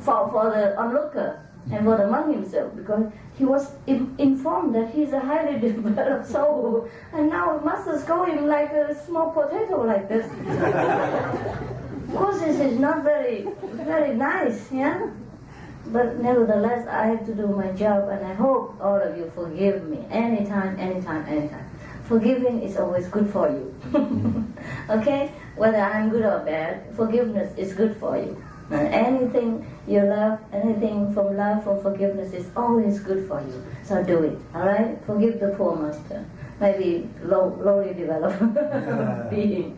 for the onlooker and for the monk himself, because he was informed that he's a highly developed soul, and now Master scold him like a small potato like this. Of course, this is not very, very nice, yeah? But nevertheless, I have to do my job, and I hope all of you forgive me anytime. Forgiving is always good for you. Okay? Whether I'm good or bad, forgiveness is good for you. And anything you love, anything from love, from forgiveness is always good for you. So do it, alright? Forgive the poor master. Maybe lowly developed being.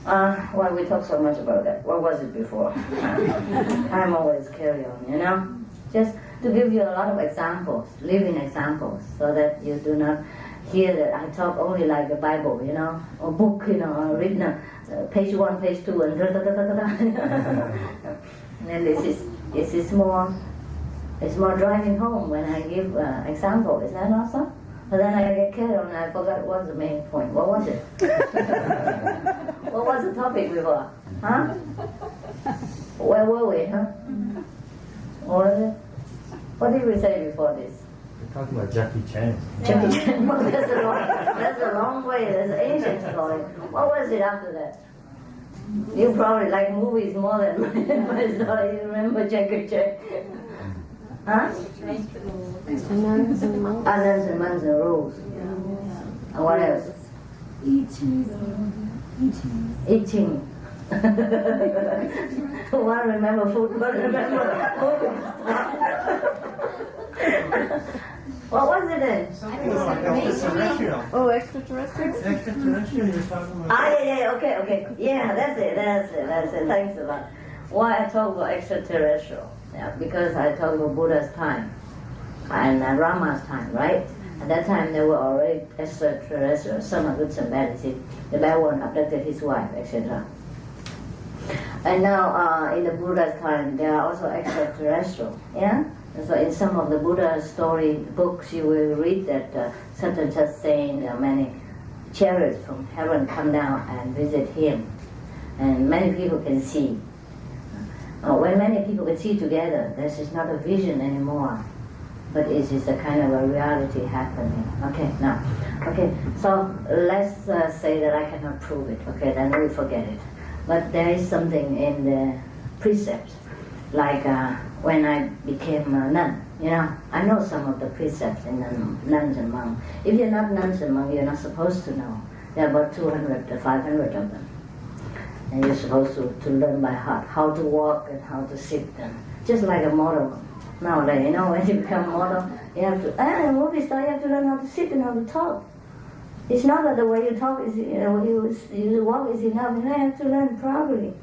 Why we talk so much about that? What was it before? Time always carry on, Just to give you a lot of examples, living examples, so that you do not hear that I talk only like a Bible, or book, or written page 1, page 2, and and this is more driving home when I give example. Is that not so? But then I get carried on and I forgot what's the main point. What was it? What was the topic before? Huh? Where were we, huh? What was it? What did we say before this? We're talking about Jackie Chan. Jackie Chan. Well, that's a long way. That's an ancient story. What was it after that? You probably like movies more than my story. You remember Jackie Chan? Huh? Nuns and monks and rules. And what else? Eating. One remember food, one remember food. What was it then? Oh, extraterrestrial? Extraterrestrial, you're talking about. Yeah, okay. Yeah, that's it. Thanks a lot. Why I talk about extraterrestrial? Yeah, because I talk about Buddha's time and Rama's time, right? At that time, there were already extraterrestrials. Some are good, some bad. The bad one abducted his wife, etc. And now, in the Buddha's time, there are also extraterrestrial. Yeah. And so, in some of the Buddha story books, you will read that such and such saying there are many chariots from heaven come down and visit him, and many people can see. When many people can see together, this is not a vision anymore, but it is a kind of a reality happening. So let's say that I cannot prove it. Okay, then we forget it. But there is something in the precepts, like when I became a nun. I know some of the precepts in the nuns and monks. If you're not nuns and monks, you're not supposed to know. There are about 200 to 500 of them. And you're supposed to learn by heart how to walk and how to sit, and just like a model. Nowadays, when you become a model, you have to, movie star, you have to learn how to sit and how to talk. It's not that the way you talk is, you walk is enough, and I have to learn properly.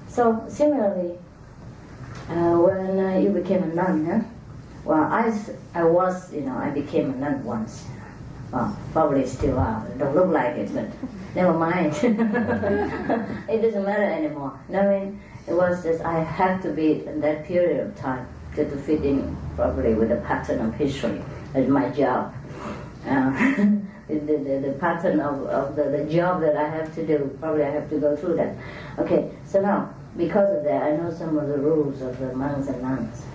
So similarly, when you became a nun, well, I was, I became a nun once. Well, probably still are. Don't look like it, but never mind. It doesn't matter anymore. It was just I had to be in that period of time to fit in properly with the pattern of history as my job. the pattern of the job that I have to do. Probably I have to go through that. Okay, so now, because of that, I know some of the rules of the monks and nuns.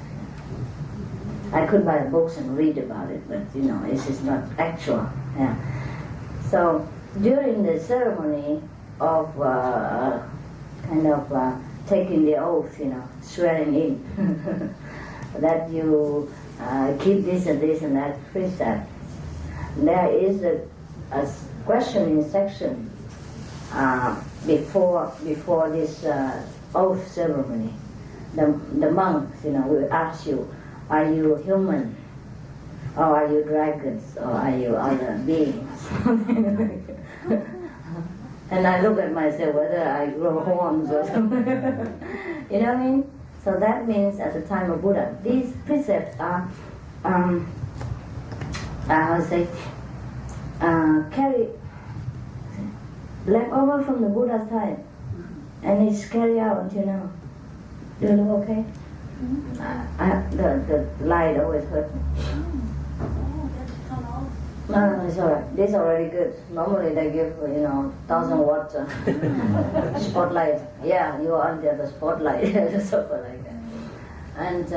I could buy books and read about it, but you know, it's just not actual. Yeah. So during the ceremony of taking the oath, you know, swearing in, that you keep this and this and that precept, there is a questioning section before this oath ceremony. The monks, you know, will ask you, are you human, or are you dragons, or are you other beings? And I look at myself whether I grow horns or something. You know what I mean? So that means at the time of Buddha, these precepts are carried left over from the Buddha's time, and it's carried out until now. Do you look okay? The light always hurt me. No, it's alright. This is already good. Normally they give, 1,000 watt spotlight. Yeah, you are under the spotlight, something like that. And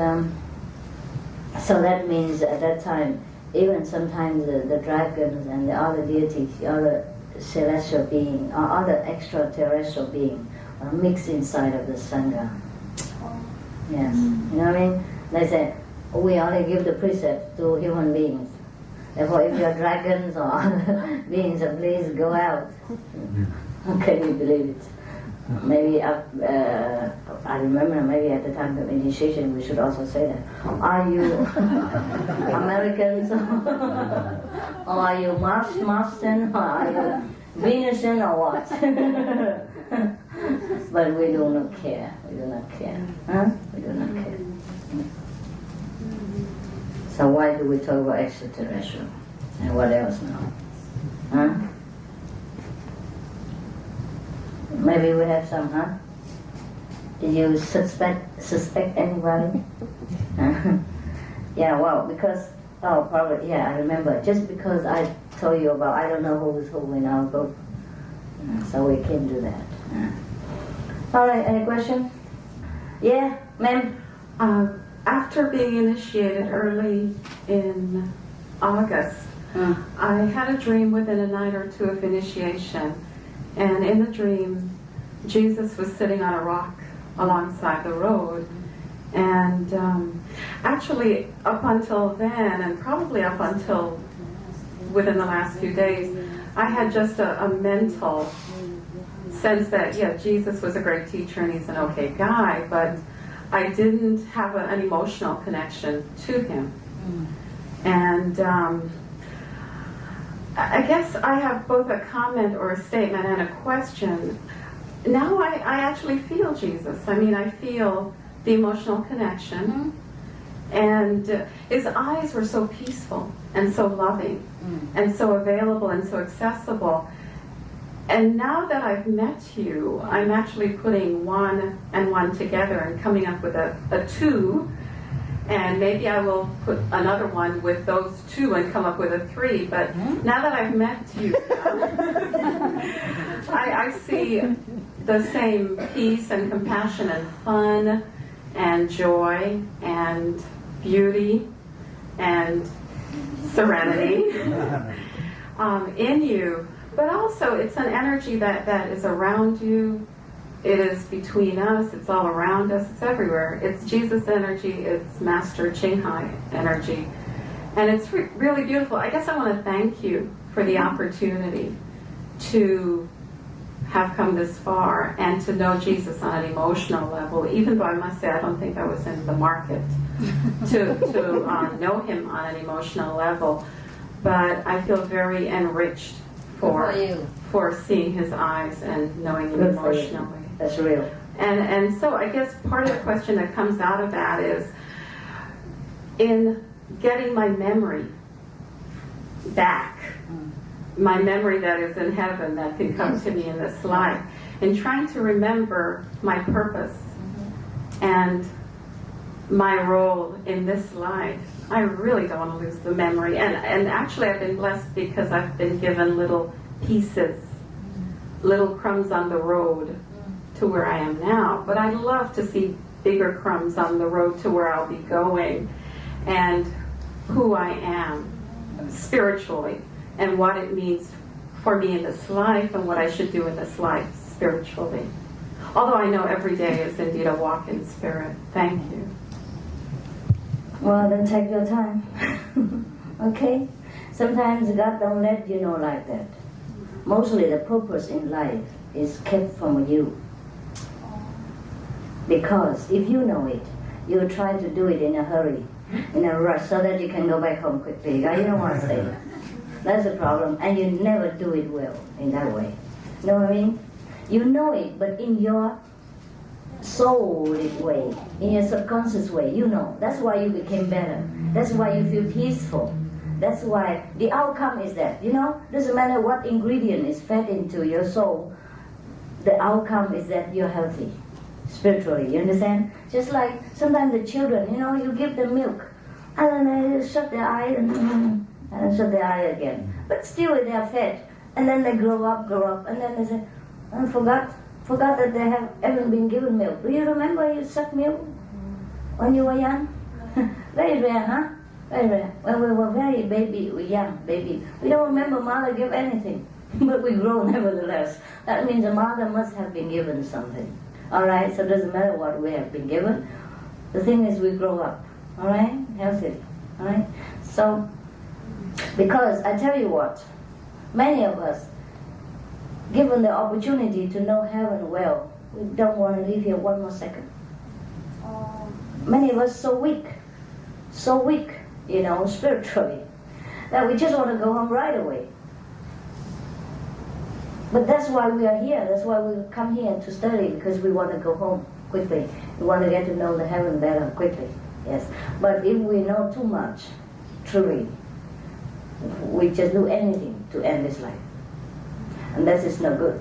so that means at that time, even sometimes the dragons and the other deities, the other celestial being or other extraterrestrial being are mixed inside of the Sangha. Yes, you know what I mean? They say, we only give the precepts to human beings. Therefore, if you're dragons or other beings, please go out. Can you believe it? Maybe, I remember maybe at the time of initiation we should also say that. Are you Americans? Or are you Martian? Or are you Venusian or what? But we do not care. We do not care. Huh? We do not care. So why do we talk about extraterrestrial? And what else now? Huh? Maybe we have some, huh? Did you suspect anybody? Yeah, well, because, probably, yeah, I remember. Just because I told you about, I don't know who's who in our group. So we can do that. All right, any question? Yeah, ma'am? After being initiated early in August, I had a dream within a night or two of initiation. And in the dream, Jesus was sitting on a rock alongside the road. And actually, up until then, and probably up until within the last few days, I had just a mental sense that, yeah, Jesus was a great teacher and he's an okay guy, but I didn't have an emotional connection to him. And I guess I have both a comment or a statement and a question. Now I actually feel Jesus. I mean, I feel the emotional connection. And his eyes were so peaceful and so loving and so available and so accessible. And now that I've met you, I'm actually putting one and one together and coming up with a two. And maybe I will put another one with those two and come up with a three. But now that I've met you, I see the same peace and compassion and fun and joy and beauty and serenity in you. But also it's an energy that is around you. It is between us, it's all around us, it's everywhere. It's Jesus energy, it's Master Chinghai energy. And it's really beautiful. I guess I want to thank you for the opportunity to have come this far and to know Jesus on an emotional level, even though I must say I don't think I was in the market to know him on an emotional level. But I feel very enriched for seeing his eyes and knowing him emotionally. That's real. And so I guess part of the question that comes out of that is, in getting my memory back, my memory that is in heaven that can come to me in this life, and trying to remember my purpose and my role in this life. I really don't want to lose the memory. And actually I've been blessed because I've been given little pieces, little crumbs on the road to where I am now. But I'd love to see bigger crumbs on the road to where I'll be going, and who I am spiritually, and what it means for me in this life, and what I should do in this life spiritually. Although I know every day is indeed a walk in spirit. Thank you. Well, then take your time. Okay? Sometimes God don't let you know like that. Mostly the purpose in life is kept from you. Because if you know it, you'll try to do it in a hurry, in a rush, so that you can go back home quickly. You don't want to stay. That's the problem. And you never do it well in that way. You know what I mean? You know it, but in your soulic way, in your subconscious way, you know. That's why you became better. That's why you feel peaceful. That's why the outcome is that, you know, doesn't matter what ingredient is fed into your soul, the outcome is that you're healthy spiritually, you understand? Just like sometimes the children, you know, you give them milk and then they shut their eye and shut their eye again. But still they are fed. And then they grow up, and then they say, I forgot that they haven't been given milk. Do you remember you sucked milk when you were young? Very rare, huh? Very rare. When we were very young baby, we don't remember mother give anything, but we grow nevertheless. That means the mother must have been given something. All right, so it doesn't matter what we have been given. The thing is we grow up, all right, healthy, all right. So, because I tell you what, many of us, given the opportunity to know heaven well, we don't want to live here one more second. Many of us so weak, you know, spiritually, that we just want to go home right away. But that's why we are here. That's why we come here to study, because we want to go home quickly. We want to get to know the heaven better quickly. Yes. But if we know too much, truly, we just do anything to end this life. And that is no good.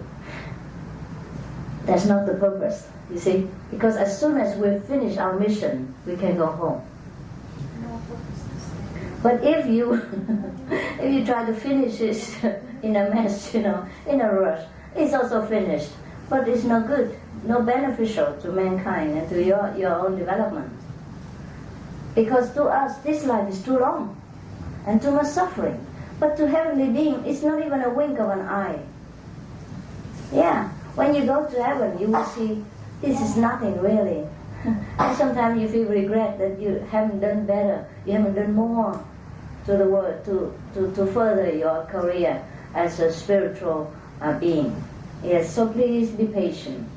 That's not the purpose, you see? Because as soon as we finish our mission, we can go home. But if you try to finish it in a mess, you know, in a rush, it's also finished. But it's no good, no beneficial to mankind and to your own development. Because to us, this life is too long and too much suffering. But to heavenly being, it's not even a wink of an eye. Yeah, when you go to heaven, you will see this is nothing really. And sometimes you feel regret that you haven't done better, you haven't done more to the world, to further your career as a spiritual being. Yes, so please be patient.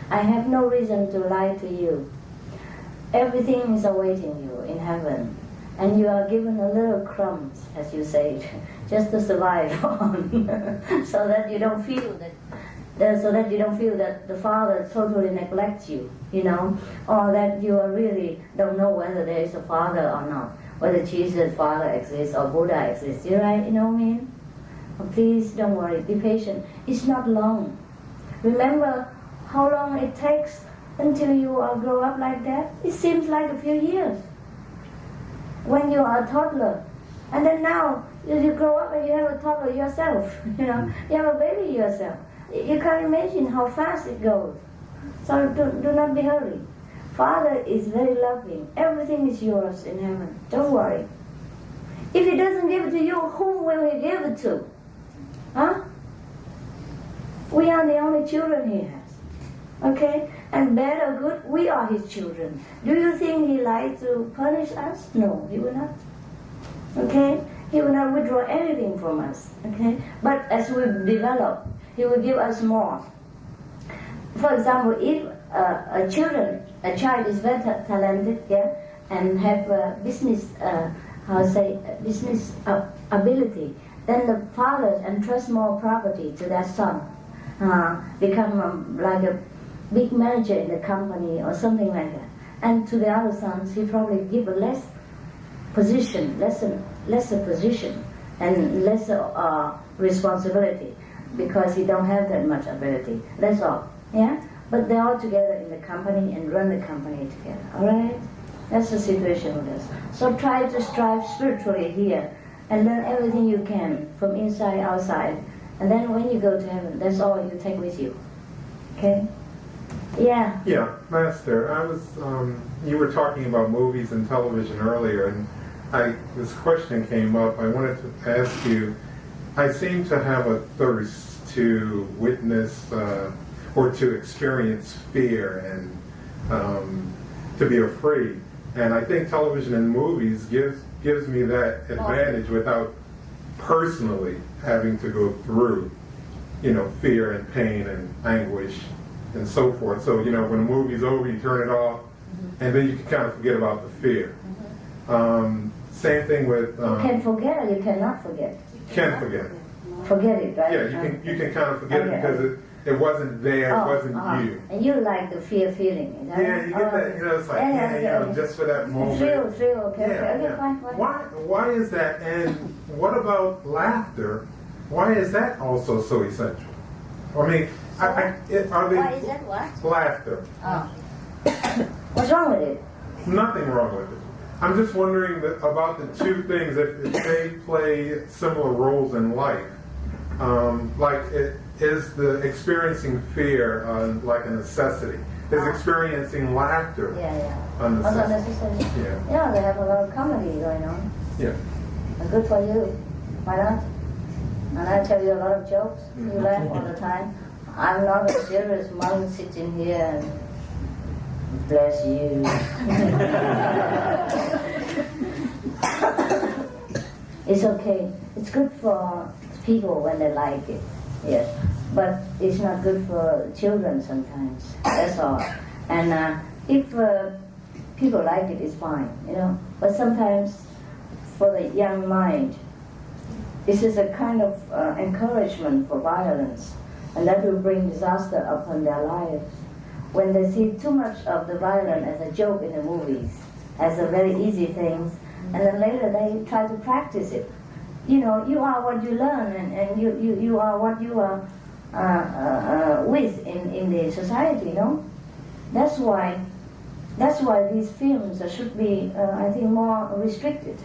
I have no reason to lie to you. Everything is awaiting you in heaven, and you are given a little crumbs, as you say, just to survive on, so that you don't feel that the Father totally neglects you, you know, or that you really don't know whether there is a Father or not, whether Jesus, Father exists or Buddha exists. You right? You know what I mean? Oh, please don't worry. Be patient. It's not long. Remember how long it takes until you grow up like that? It seems like a few years. When you are a toddler, and then now you grow up and you have a toddler yourself. You know, you have a baby yourself. You can't imagine how fast it goes. So do not be hurried. Father is very loving. Everything is yours in heaven. Don't worry. If He doesn't give it to you, whom will He give it to? Huh? We are the only children He has. Okay? And bad or good, we are His children. Do you think He likes to punish us? No, He will not. Okay? He will not withdraw anything from us. Okay? But as we develop, He will give us more. For example, if a child is very talented, yeah, and have business ability, then the father entrusts more property to their son, become like a big manager in the company or something like that. And to the other sons, he probably give a lesser position and lesser responsibility, because he don't have that much ability. That's all. Yeah? But they're all together in the company and run the company together. All right? That's the situation with us. So try to strive spiritually here and learn everything you can from inside, outside. And then when you go to heaven, that's all you take with you. Okay? Yeah. Yeah, Master, I was, you were talking about movies and television earlier, and this question came up. I wanted to ask you, I seem to have a thirst to witness or to experience fear and to be afraid. And I think television and movies gives me that advantage without personally having to go through, fear and pain and anguish and so forth. So, when a movie's over, you turn it off, and then you can kind of forget about the fear. Same thing with... you can forget or you cannot forget? Can forget. Forget it, right? Yeah, you can kind of forget it because it wasn't there, it wasn't you. And you like the fear feeling, is that Yeah, you get that, it's like, just for that moment. Thrill, okay, fine. Why is that? And what about laughter? Why is that also so essential? I mean, why is that what? Laughter. Oh. What's wrong with it? Nothing wrong with it. I'm just wondering about the two things, if they play similar roles in life. Is the experiencing fear like a necessity? Is experiencing laughter a necessity? Also necessary. Yeah, they have a lot of comedy going on. Yeah. And good for you. Why not? And I tell you a lot of jokes. You laugh all the time. I'm not a serious monk sitting here and bless you. It's okay. It's good for people when they like it. Yes. But it's not good for children sometimes. That's all. And if people like it, it's fine, But sometimes for the young mind, this is a kind of encouragement for violence. And that will bring disaster upon their lives. When they see too much of the violence as a joke in the movies, as a very easy thing, and then later they try to practice it. You are what you learn, and you are what you are with in the society, That's why these films should be, I think, more restricted.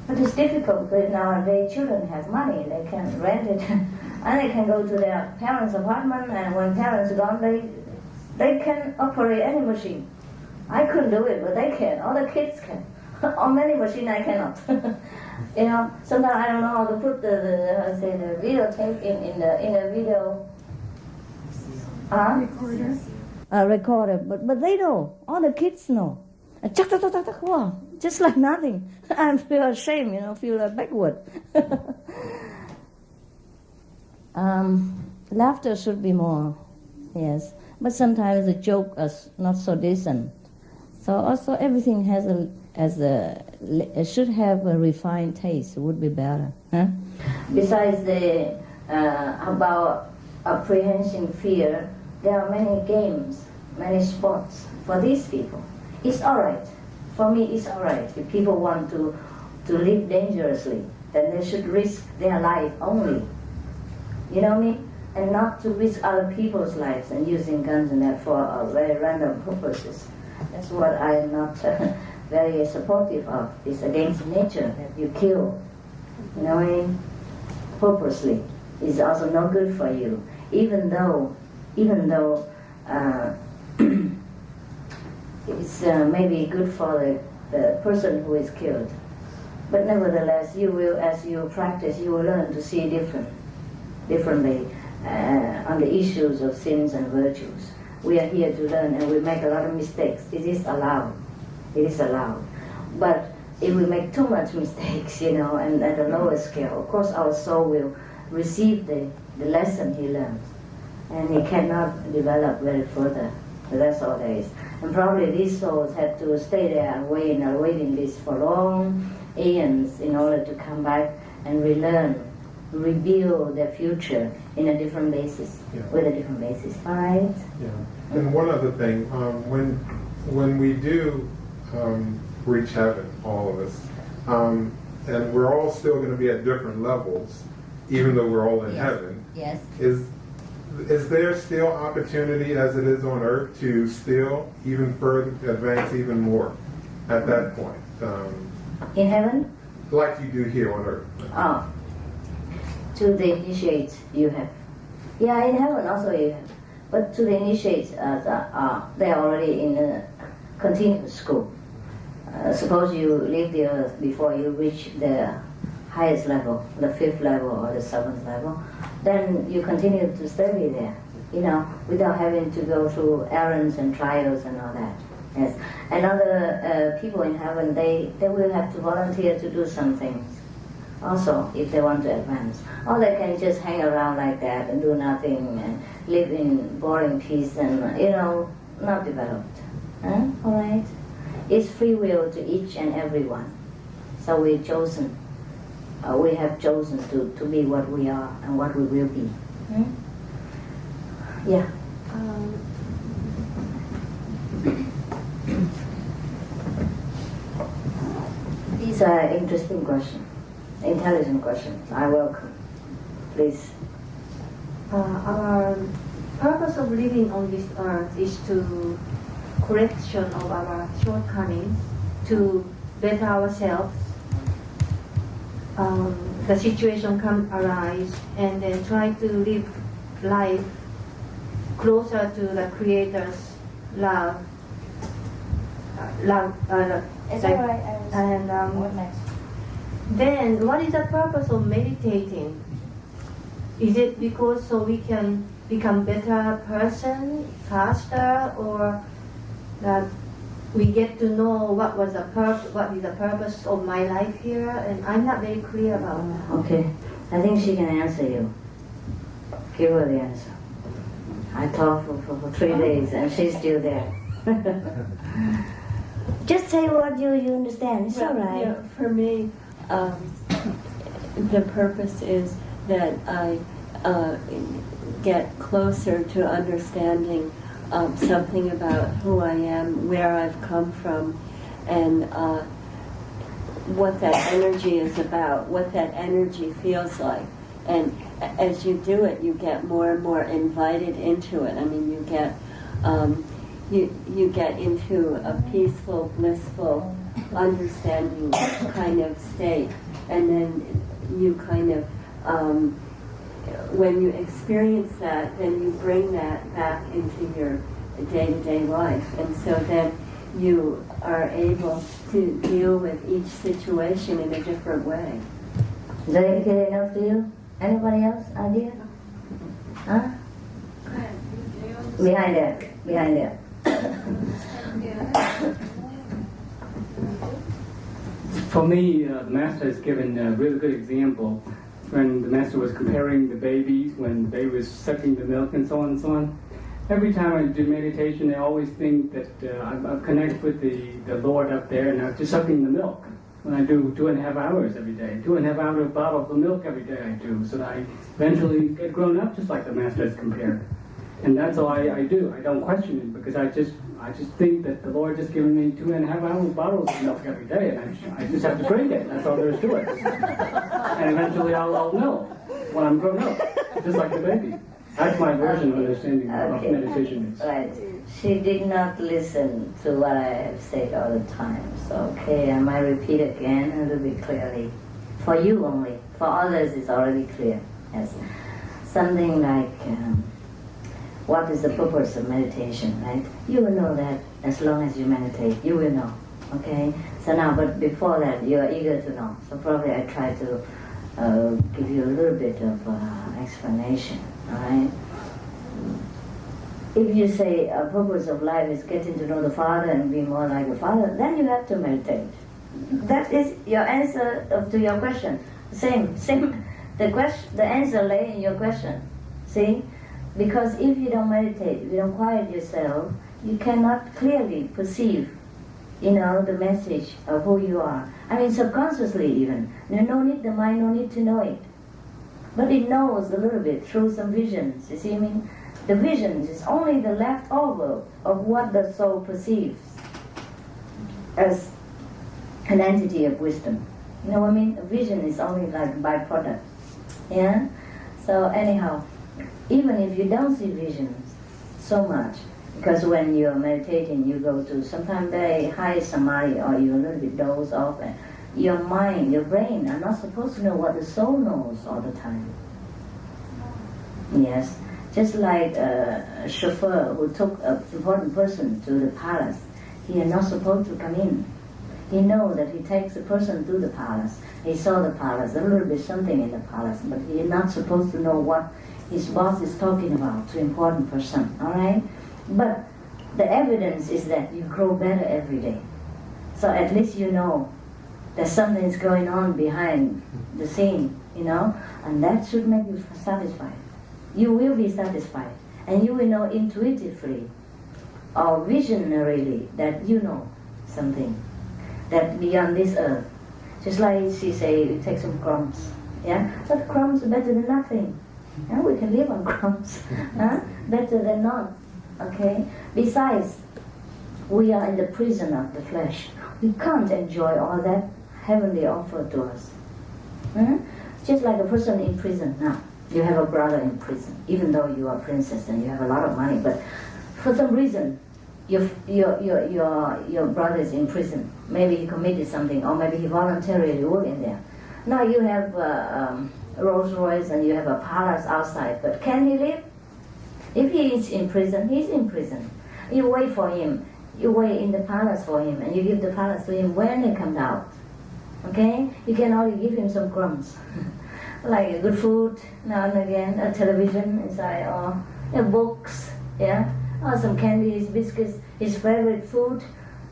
But it's difficult because nowadays children have money, they can rent it, and they can go to their parents' apartment, and when parents are gone, they can operate any machine. I couldn't do it, but they can, all the kids can. On many machines I cannot. Sometimes I don't know how to put the videotape in the video recorder, but they know. All the kids know. Wow, just like nothing. I feel ashamed, feel backward. Laughter should be more, yes. But sometimes the joke is not so decent. So also everything should have a refined taste. Would be better. Huh? Besides about apprehension fear, there are many games, many sports for these people. It's all right. For me, it's all right. If people want to live dangerously, then they should risk their life only. You know me? And not to risk other people's lives and using guns and that for very random purposes. That's what I'm not very supportive of. It's against nature that you kill, purposely. It's also not good for you. Even though it's maybe good for the person who is killed. But nevertheless, you will, as you practice, you will learn to see differently on the issues of sins and virtues. We are here to learn, and we make a lot of mistakes. It is allowed. But if we make too much mistakes, and at a lower scale, of course our soul will receive the lesson he learned, and he cannot develop very further. So that's all there is. And probably these souls have to stay there awaiting this for long aeons in order to come back and relearn, rebuild their future in a different basis, with a different basis. All right? Yeah. And one other thing, when we do reach heaven, all of us, and we're all still going to be at different levels, even though we're all in heaven. Yes. Is there still opportunity, as it is on earth, to still even further advance even more? at that point? In heaven? Like you do here on earth. Oh. To the initiates you have. Yeah, in heaven also you have. But to the initiates, they are already in a continuous school. Suppose you leave the earth before you reach the highest level, the 5th level or the 7th level, then you continue to study there, without having to go through errands and trials and all that. Yes. And other people in heaven, they will have to volunteer to do some things also if they want to advance. Or they can just hang around like that and do nothing and live in boring peace and, not developed. All right? It's free will to each and every one. So we have chosen to be what we are and what we will be. Yeah. These are interesting questions, intelligent questions. I welcome. Please. Our purpose of living on this earth is to correction of our shortcomings, to better ourselves. The situation can arise, and then try to live life closer to the Creator's love. It's all right. And what next? then, what is the purpose of meditating? Is it because so we can become better person faster, or that we get to know what is the purpose of my life here? And I'm not very clear about that. Okay. I think she can answer you. Give her the answer. I talked for 3 days and she's still there. Just say what you understand. It's all right. Yeah, for me, the purpose is that I get closer to understanding something about who I am, where I've come from, and what that energy is about, what that energy feels like. And as you do it, you get more and more invited into it. I mean, you get you get into a peaceful, blissful, understanding kind of state, and then you kind of when you experience that, then you bring that back into your day-to-day life, and so then you are able to deal with each situation in a different way. Is that okay enough to you? Anybody else? Idea? Huh? Behind there. For me, the Master has given a really good example when the Master was comparing the babies, when the baby was sucking the milk and so on and so on. Every time I do meditation, I always think that I'm connected with the Lord up there, and I'm just sucking the milk. When I do 2.5 hours every day, 2.5 hours bottle of the milk every day I do, so that I eventually get grown up just like the Master has compared. And that's all I do. I don't question it, because I just think that the Lord just given me 2.5 hours bottles of milk every day, and I just have to drink it. That's all there is to it. And eventually I'll know when I'm grown up, just like the baby. That's my version of understanding of meditation is. Right. She did not listen to what I have said all the time. So, okay, I might repeat again a little bit clearly. For you only. For others, it's already clear. Yes. Something like, what is the purpose of meditation, right? You will know that as long as you meditate. You will know. Okay? So now, but before that, you are eager to know. So probably I try to give you a little bit of explanation. Alright? If you say a purpose of life is getting to know the Father and be more like the Father, then you have to meditate. That is your answer to your question. Same. The answer lay in your question. See? Because if you don't meditate, if you don't quiet yourself, you cannot clearly perceive, the message of who you are. I mean, subconsciously even. No need, the mind no need to know it. But it knows a little bit through some visions. You see what I mean? The visions is only the leftover of what the soul perceives as an entity of wisdom. You know what I mean? A vision is only like a byproduct. Yeah? So anyhow, even if you don't see visions so much, Because when you're meditating, you go to sometimes very high samadhi, or you a little bit doze off, and your mind, your brain are not supposed to know what the soul knows all the time. Yes, just like a chauffeur who took an important person to the palace, he is not supposed to come in. He knows that he takes a person to the palace. He saw the palace, a little bit something in the palace, but he is not supposed to know what his boss is talking about to important person, all right? But the evidence is that you grow better every day. So at least you know that something is going on behind the scene, and that should make you satisfied. You will be satisfied, and you will know intuitively or visionarily that you know something that beyond this earth. Just like she say, you take some crumbs, yeah? But crumbs are better than nothing. Yeah? We can live on crumbs, huh? Better than none, okay? Besides, we are in the prison of the flesh. We can't enjoy all that heavenly offer to us. Just like a person in prison now. You have a brother in prison, even though you are a princess and you have a lot of money, but for some reason, your brother is in prison. Maybe he committed something, or maybe he voluntarily worked in there. Now you have a Rolls Royce and you have a palace outside, but can he live? If he is in prison, he's in prison. You wait for him. You wait in the palace for him, and you give the palace to him when he comes out. Okay? You can only give him some crumbs. Like good food now and again, a television inside, or books, yeah, or some candies, biscuits, his favorite food.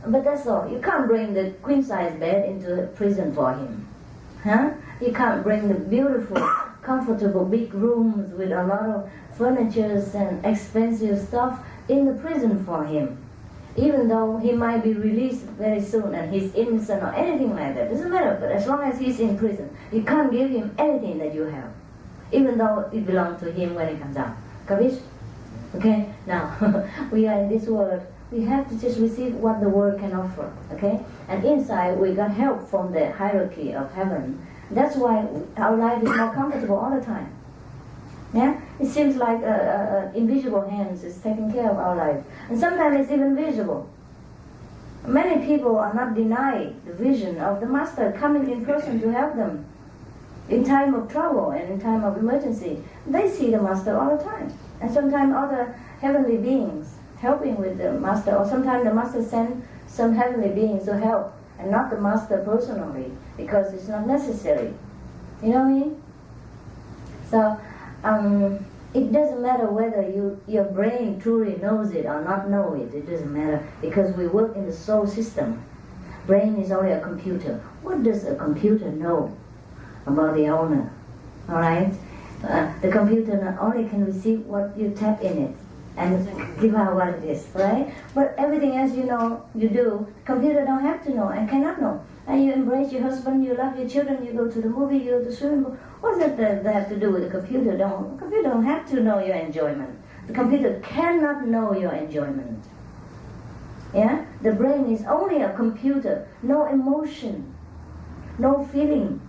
But that's all. You can't bring the queen-size bed into the prison for him. Huh? You can't bring the beautiful, comfortable big rooms with a lot of furniture and expensive stuff in the prison for him. Even though he might be released very soon and he's innocent or anything like that, doesn't matter. But as long as he's in prison, you can't give him anything that you have, even though it belongs to him when he comes out. Kavish? Okay? Now, we are in this world. We have to just receive what the world can offer. Okay? And inside, we got help from the hierarchy of heaven. That's why our life is more comfortable all the time. Yeah? It seems like invisible hands is taking care of our life. And sometimes it's even visible. Many people are not denying the vision of the Master coming in person to help them in time of trouble and in time of emergency. They see the Master all the time. And sometimes other heavenly beings helping with the Master, or sometimes the Master sends some heavenly beings to help, and not the Master personally, because it's not necessary. You know what I mean? So, it doesn't matter whether your brain truly knows it or not know it. It doesn't matter, because we work in the soul system. Brain is only a computer. What does a computer know about the owner? All right? The computer not only can receive what you tap in it and give out what it is, right? But everything else you do, computer don't have to know and cannot know. And you embrace your husband, you love your children, you go to the movie, you go to the swimming pool. What does that have to do with the computer? The computer don't have to know your enjoyment. The computer cannot know your enjoyment. Yeah? The brain is only a computer. No emotion. No feeling.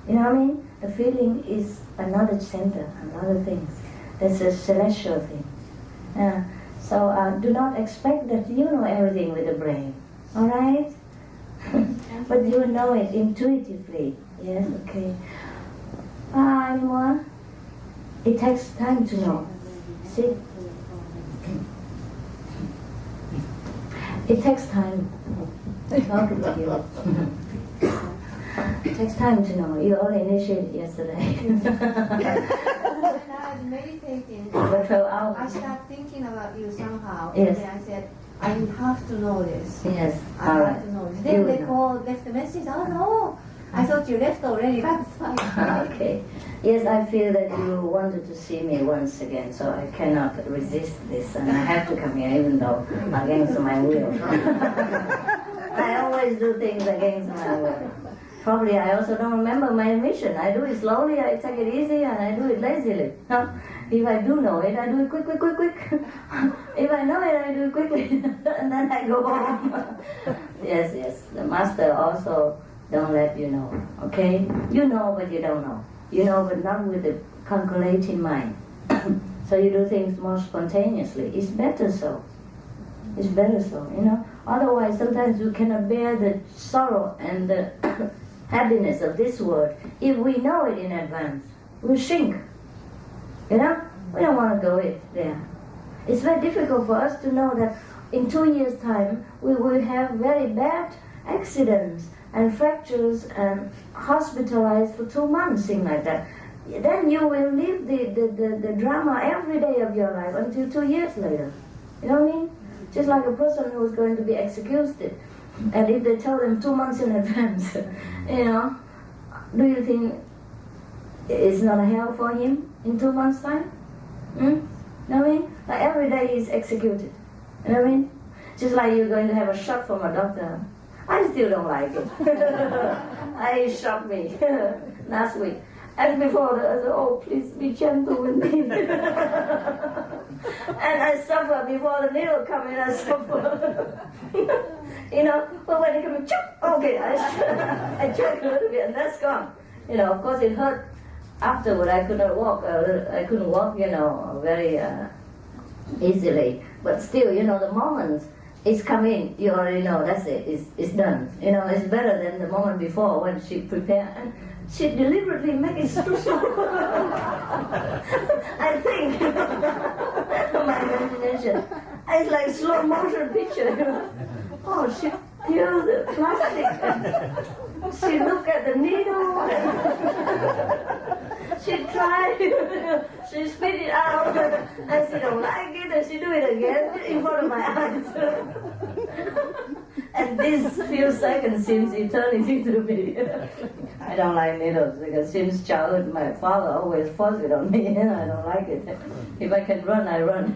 You know what I mean? The feeling is another center, another thing. That's a celestial thing. So do not expect that you know everything with the brain. Alright? But you know it intuitively. Yes, okay. Any more? It takes time to know. See? It takes time. Talk about you. It takes time to know. You only initiated yesterday. When I was meditating, But 12 hours. I started thinking about you somehow. Yes. And then I said, I have to know this. Yes. I All have right. to know this. You Then they will left the message. Oh no, I thought you left already. That's fine. Okay. Yes, I feel that you wanted to see me once again, so I cannot resist this, and I have to come here, even though against my will. I always do things against my will. Probably I also don't remember my mission. I do it slowly, I take it easy, and I do it lazily. If I do know it, I do it quick. If I know it, I do it quickly, and then I go home. Yes. The Master also don't let you know, okay? You know, but you don't know. You know, but not with a calculating mind. So you do things more spontaneously. It's better so. It's better so, you know. Otherwise, sometimes we cannot bear the sorrow and the happiness of this world. If we know it in advance, we shrink. You know, we don't want to go there. It's very difficult for us to know that in 2 years' time we will have very bad accidents and fractures and hospitalized for 2 months, things like that. Then you will live the drama every day of your life until 2 years later. You know what I mean? Just like a person who is going to be executed, and if they tell them 2 months in advance, you know, do you think it's not a hell for him in 2 months' time? You know what I mean? Like every day he's executed. You know what I mean? Just like you're going to have a shot from a doctor. I still don't like it. It shocked me last week. And before that, I said, oh, please be gentle with me. And I suffer before the needle come in, I suffer. You know, but when it comes in, okay, I check a little bit and that's gone. You know, of course it hurt afterward. I could not walk. I couldn't walk, you know, very easily. But still, you know, the moment it's come in, you already know that's it. It's done. You know, it's better than the moment before when she prepared. And she deliberately make it so slow. I think my imagination. It's like slow motion picture. You know? Oh, she peeled the plastic. And she looked at the needle. She tried. She spit it out. And she don't like it. And she do it again in front of my eyes. And this few seconds seems eternity to me. I don't like needles because since childhood my father always forced it on me and I don't like it. If I can run, I run.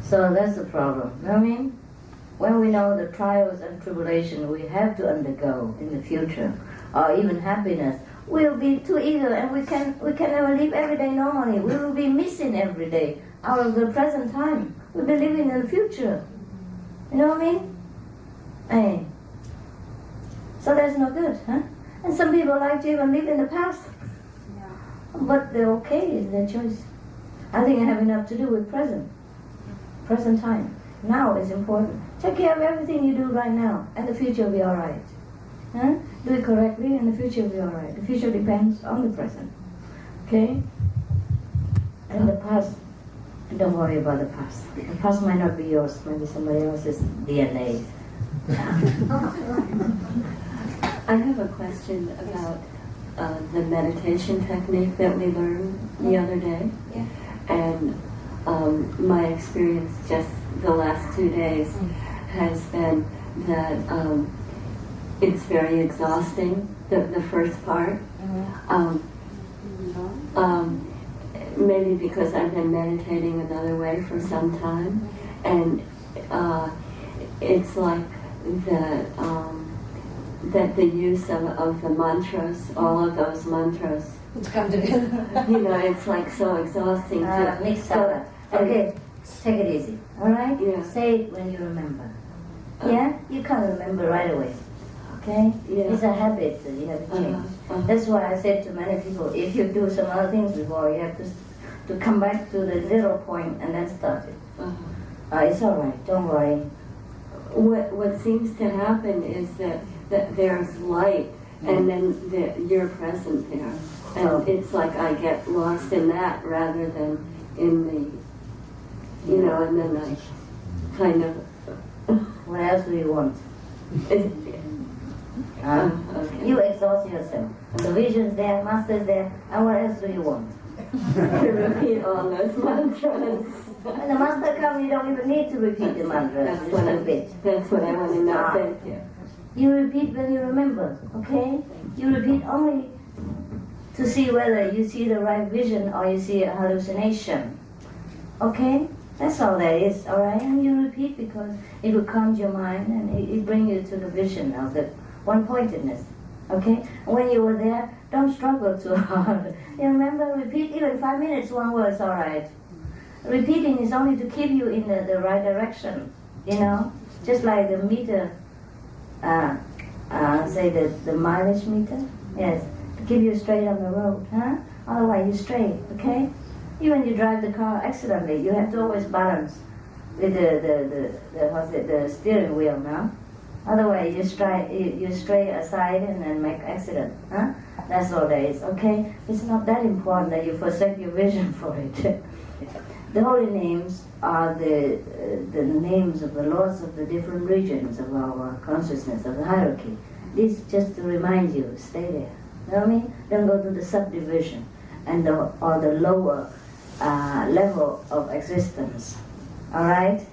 So that's the problem. You know what I mean? When we know the trials and tribulation we have to undergo in the future, or even happiness, we'll be too eager and we can never live every day normally. We will be missing every day out of the present time. We'll be living in the future. You know what I mean? Hey. So that's no good, huh? And some people like to even live in the past. Yeah. But they're okay, it's their choice. I think I have enough to do with present time. Now is important. Take care of everything you do right now, and the future will be all right. Huh? Do it correctly, and the future will be all right. The future depends on the present. Okay? And the past, don't worry about the past. The past might not be yours, maybe somebody else's DNA. I have a question about the meditation technique that we learned the other day. Yeah. And my experience just the last 2 days has been that it's very exhausting, the first part. Maybe because I've been meditating another way for some time, and it's like that the use of the mantras, all of those mantras, Let's come together. you know, it's like so exhausting to mix up. Okay, take it easy. All right? Yeah. Say it when you remember. Yeah? You can't remember right away. Okay? Yeah. It's a habit that you have to change. That's why I said to many people, if you do some other things before, you have to come back to the 0 point and then start it. It's all right. Don't worry. What seems to happen is that there's light, and then you're present there. And it's like I get lost in that rather than in the, you know, and then I kind of... What else do you want? Okay. You exhaust yourself. The vision's there, master's there, and what else do you want? To repeat all those mantras. When the master comes, you don't even need to repeat the mantra. That's what I want to know. Thank you. You repeat when you remember, okay? You repeat only to see whether you see the right vision or you see a hallucination. Okay? That's all there is, all right? And you repeat because it will calm your mind and it brings you to the vision of the one-pointedness. Okay? When you were there, don't struggle too hard. You remember, repeat even 5 minutes, one word is all right. Repeating is only to keep you in the right direction, you know? Just like the meter, say the mileage meter, yes, to keep you straight on the road, huh? Otherwise you stray, okay? Even you drive the car accidentally, you have to always balance with the steering wheel now. Otherwise, you stray aside and then make accident. Huh? That's all there is. Okay, it's not that important that you forsake your vision for it. The holy names are the names of the lords of the different regions of our consciousness, of the hierarchy. This just to remind you, stay there. You know what I mean? Don't go to the subdivision and or the lower level of existence. All right?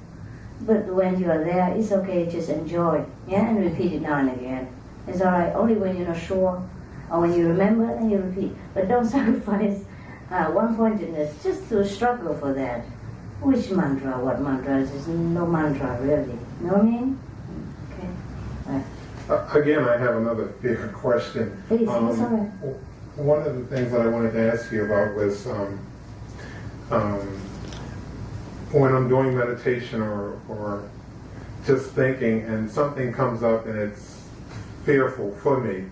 But when you are there, it's okay, just enjoy. Yeah, and repeat it now and again. It's all right. Only when you're not sure or when you remember, then you repeat. But don't sacrifice one-pointedness just to struggle for that. Which mantra, what mantra? There's no mantra really. You know what I mean? Okay. Right. Again, I have another bigger question. Please, it's all right. One of the things that I wanted to ask you about was when I'm doing meditation or just thinking and something comes up and it's fearful for me,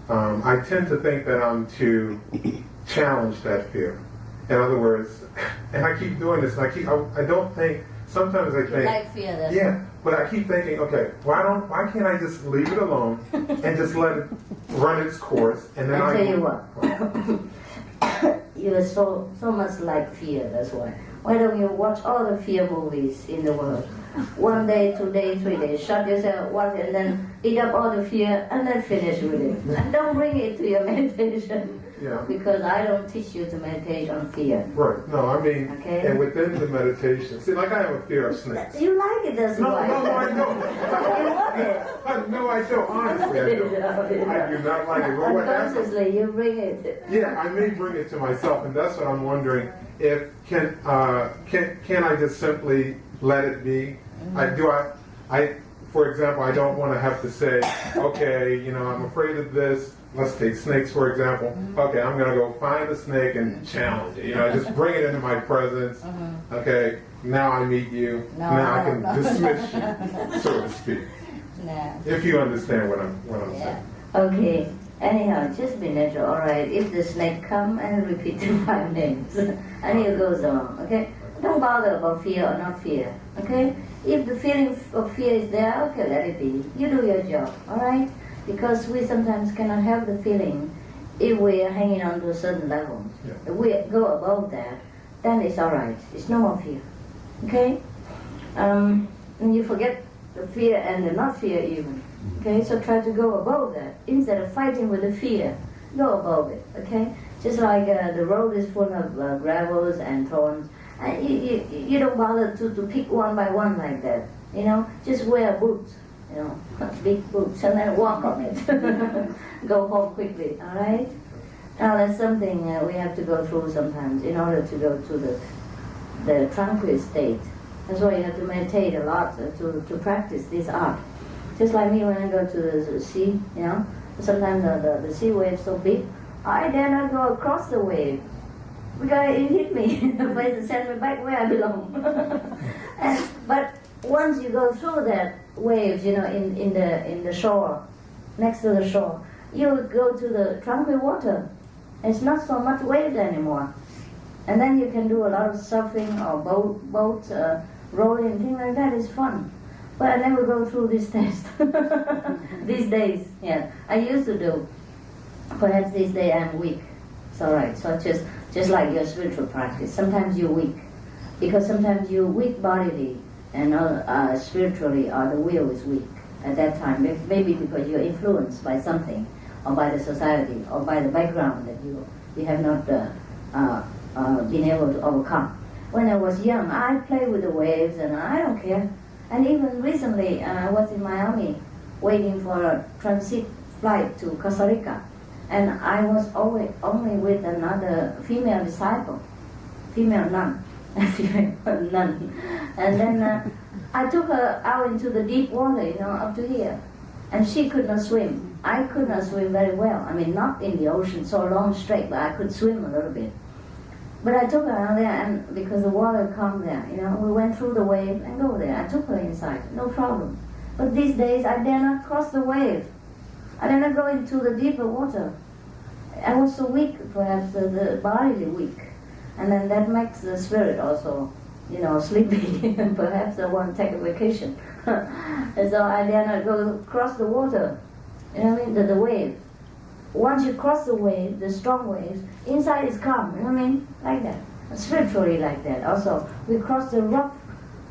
I tend to think that I'm to challenge that fear. In other words, and I keep doing this, and I don't think, sometimes I think, you like fear, then. yeah, but I keep thinking, okay, why can't I just leave it alone and just let it run its course, and then I tell you what, you are so much like fear, that's why. Why don't you watch all the fear movies in the world? 1 day, 2 days, 3 days, shut yourself once and then eat up all the fear and then finish with it. And don't bring it to your meditation. Yeah. Because I don't teach you to meditate on fear. Right. No, I mean, okay. And within the meditation, see, like I have a fear of snakes. You like it, that's why. No, I don't. You want it. No, I don't. Honestly, I don't. I do not like it. But what happens? Unconsciously, you bring it. Yeah, I may bring it to myself, and that's what I'm wondering. If can I just simply let it be? I for example, I don't want to have to say, okay, you know, I'm afraid of this. Let's take snakes, for example. Okay, I'm going to go find a snake and challenge it. You know, just bring it into my presence. Okay, now I meet you. Now I can dismiss you, so to speak. No. If you understand what I'm saying. Okay. Anyhow, just be natural, all right. If the snake come and repeat the 5 names, and it goes on, okay? Don't bother about fear or not fear, okay? If the feeling of fear is there, okay, let it be. You do your job, all right? Because we sometimes cannot have the feeling if we are hanging on to a certain level. Yeah. If we go above that, then it's all right. It's no more fear, okay? And you forget the fear and the not fear even. Okay, so try to go above that. Instead of fighting with the fear, go above it, okay? Just like the road is full of gravels and thorns, and you don't bother to pick one by one like that, you know? Just wear boots, you know, big boots, and then walk on it. Go home quickly, all right? Now that's something we have to go through sometimes in order to go to the tranquil state. That's why you have to meditate a lot to practice this art. Just like me when I go to the sea, you know, sometimes the sea wave's so big, I dare not go across the wave because it hit me. The place to send me back where I belong. But once you go through that waves, you know, in the shore, next to the shore, you go to the tranquil water. It's not so much waves anymore, and then you can do a lot of surfing or boat rolling, things like that. Is fun. But I never go through this test these days. Yeah, I used to do. Perhaps this day I'm weak. It's all right. So just like your spiritual practice, sometimes you're weak because sometimes you're weak bodily and spiritually, or the will is weak at that time. Maybe because you're influenced by something, or by the society, or by the background that you have not been able to overcome. When I was young, I played with the waves and I don't care. And even recently, I was in Miami waiting for a transit flight to Costa Rica. And I was only with another female disciple, female nun. And then I took her out into the deep water, you know, up to here. And she could not swim. I could not swim very well. I mean, not in the ocean so long straight, but I could swim a little bit. But I took her out there, and because the water calmed there, you know, we went through the wave and go there. I took her inside, no problem. But these days, I dare not cross the wave. I dare not go into the deeper water. I was so weak, perhaps the bodily weak. And then that makes the spirit also, sleepy, and perhaps they want to take a vacation. And so I dare not go cross the water, the wave. Once you cross the wave, the strong waves, inside is calm, like that. Spiritually like that. Also, we cross the rough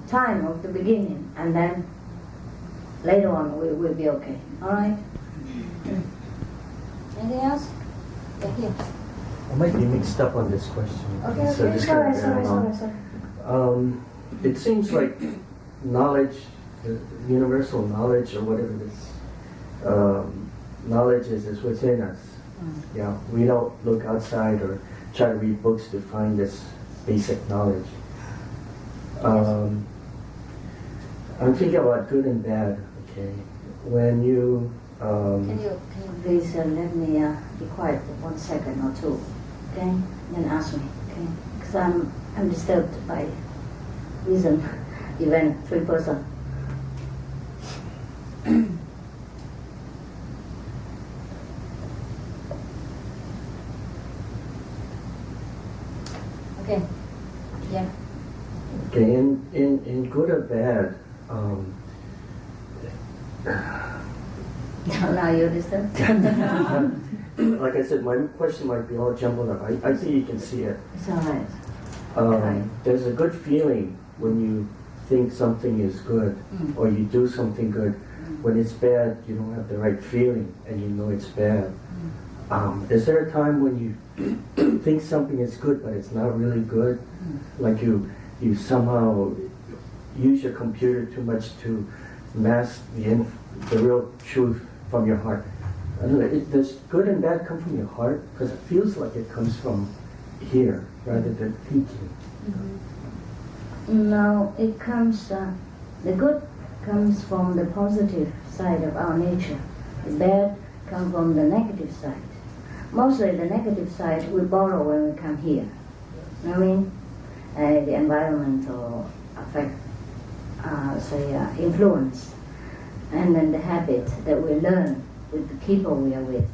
time of the beginning, and then later on we'll be okay. All right? Anything else? Yeah, here. I might be mixed up on this question. Okay, so just sorry. It seems like knowledge, universal knowledge or whatever it is, knowledge is within us. Yeah, we don't look outside or try to read books to find this basic knowledge. I'm thinking about good and bad. Okay, when you can you please let me be quiet for 1 second or two, okay? Then ask me, okay? Because I'm disturbed by reason, event, 3 person. Okay. Yeah. Okay, in good or bad, Now you're disturbed. like I said, my question might be all jumbled up. I think you can see it. It's all right. There's a good feeling when you think something is good or you do something good. When it's bad, you don't have the right feeling and you know it's bad. Is there a time when you think something is good but it's not really good? Like you somehow use your computer too much to mask the real truth from your heart. I don't know, does good and bad come from your heart? Because it feels like it comes from here rather than thinking. No, it comes, the good comes from the positive side of our nature. The bad comes from the negative side. Mostly the negative side we borrow when we come here. You know what I mean? The environmental effect, influence. And then the habit that we learn with the people we are with,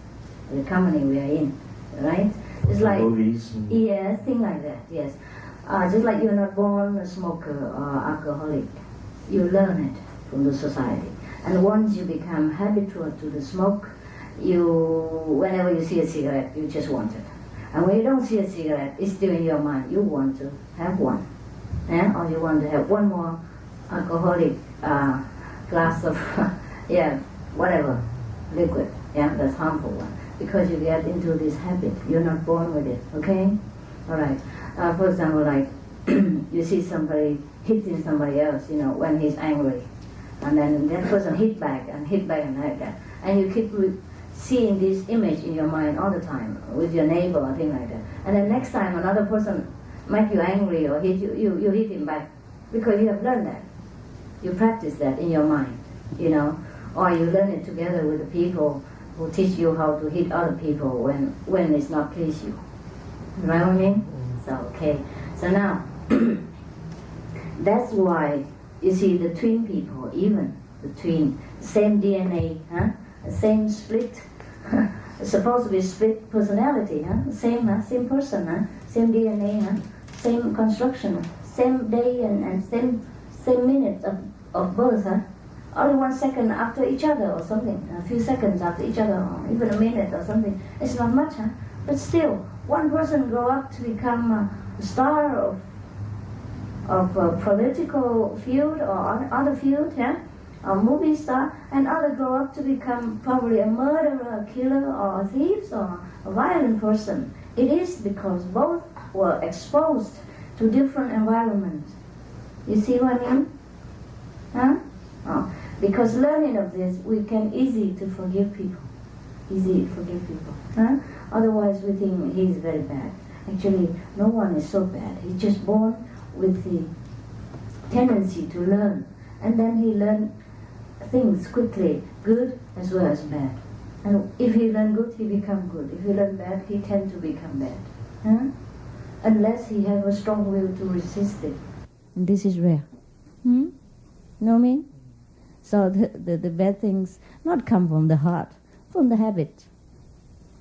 the company we are in, right? It's like movies. Yeah, things like that. Yes, just like you're not born a smoker or alcoholic, you learn it from the society. And once you become habitual to the smoke, whenever you see a cigarette, you just want it. And when you don't see a cigarette, it's still in your mind. You want to have one, or you want to have one more alcoholic glass of, whatever, liquid, that's harmful one. Because you get into this habit, you're not born with it, okay? All right. For example, like, you see somebody hitting somebody else, when he's angry. And then that person hit back and like that. And you keep seeing this image in your mind all the time with your neighbor or thing like that. And then next time another person make you angry or hit you, you hit him back. Because you have learned that. You practice that in your mind, or you learn it together with the people who teach you how to hit other people when it's not please you. You know what I mean? So, okay. So now, that's why you see the twin people, even the twin, same DNA, same split, supposed to be split personality, same person, same DNA, same construction, same day and same minutes of birth, only 1 second after each other or something, a few seconds after each other, or even a minute or something. It's not much, but still, one person grow up to become a star of a political field or other field, a movie star, and other grow up to become probably a murderer, a killer, or a thief, or a violent person. It is because both were exposed to different environments. You see what I mean? Because learning of this, we can easy to forgive people. Otherwise we think he's very bad. Actually, no one is so bad. He's just born with the tendency to learn. And then he learns things quickly, good as well as bad. And if he learn good, he become good. If he learn bad, he tend to become bad. Unless he have a strong will to resist it. And this is rare. Know what I mean? So the bad things not come from the heart, from the habit.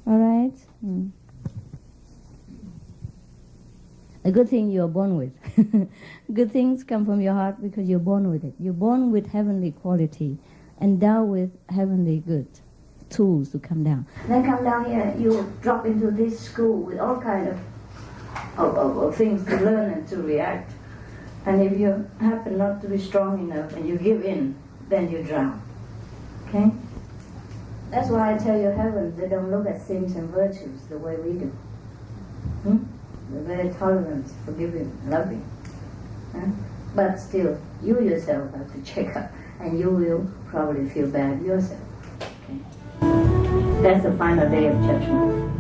All right? A good thing you're born with. Good things come from your heart because you're born with it. You're born with heavenly quality, endowed with heavenly good tools to come down. Then come down here, you drop into this school with all kind of things to learn and to react. And if you happen not to be strong enough and you give in, then you drown. Okay? That's why I tell you heaven, they don't look at sins and virtues the way we do. They're very tolerant, forgiving, loving. But still, you yourself have to check up, and you will probably feel bad yourself. Okay? That's the final day of judgment.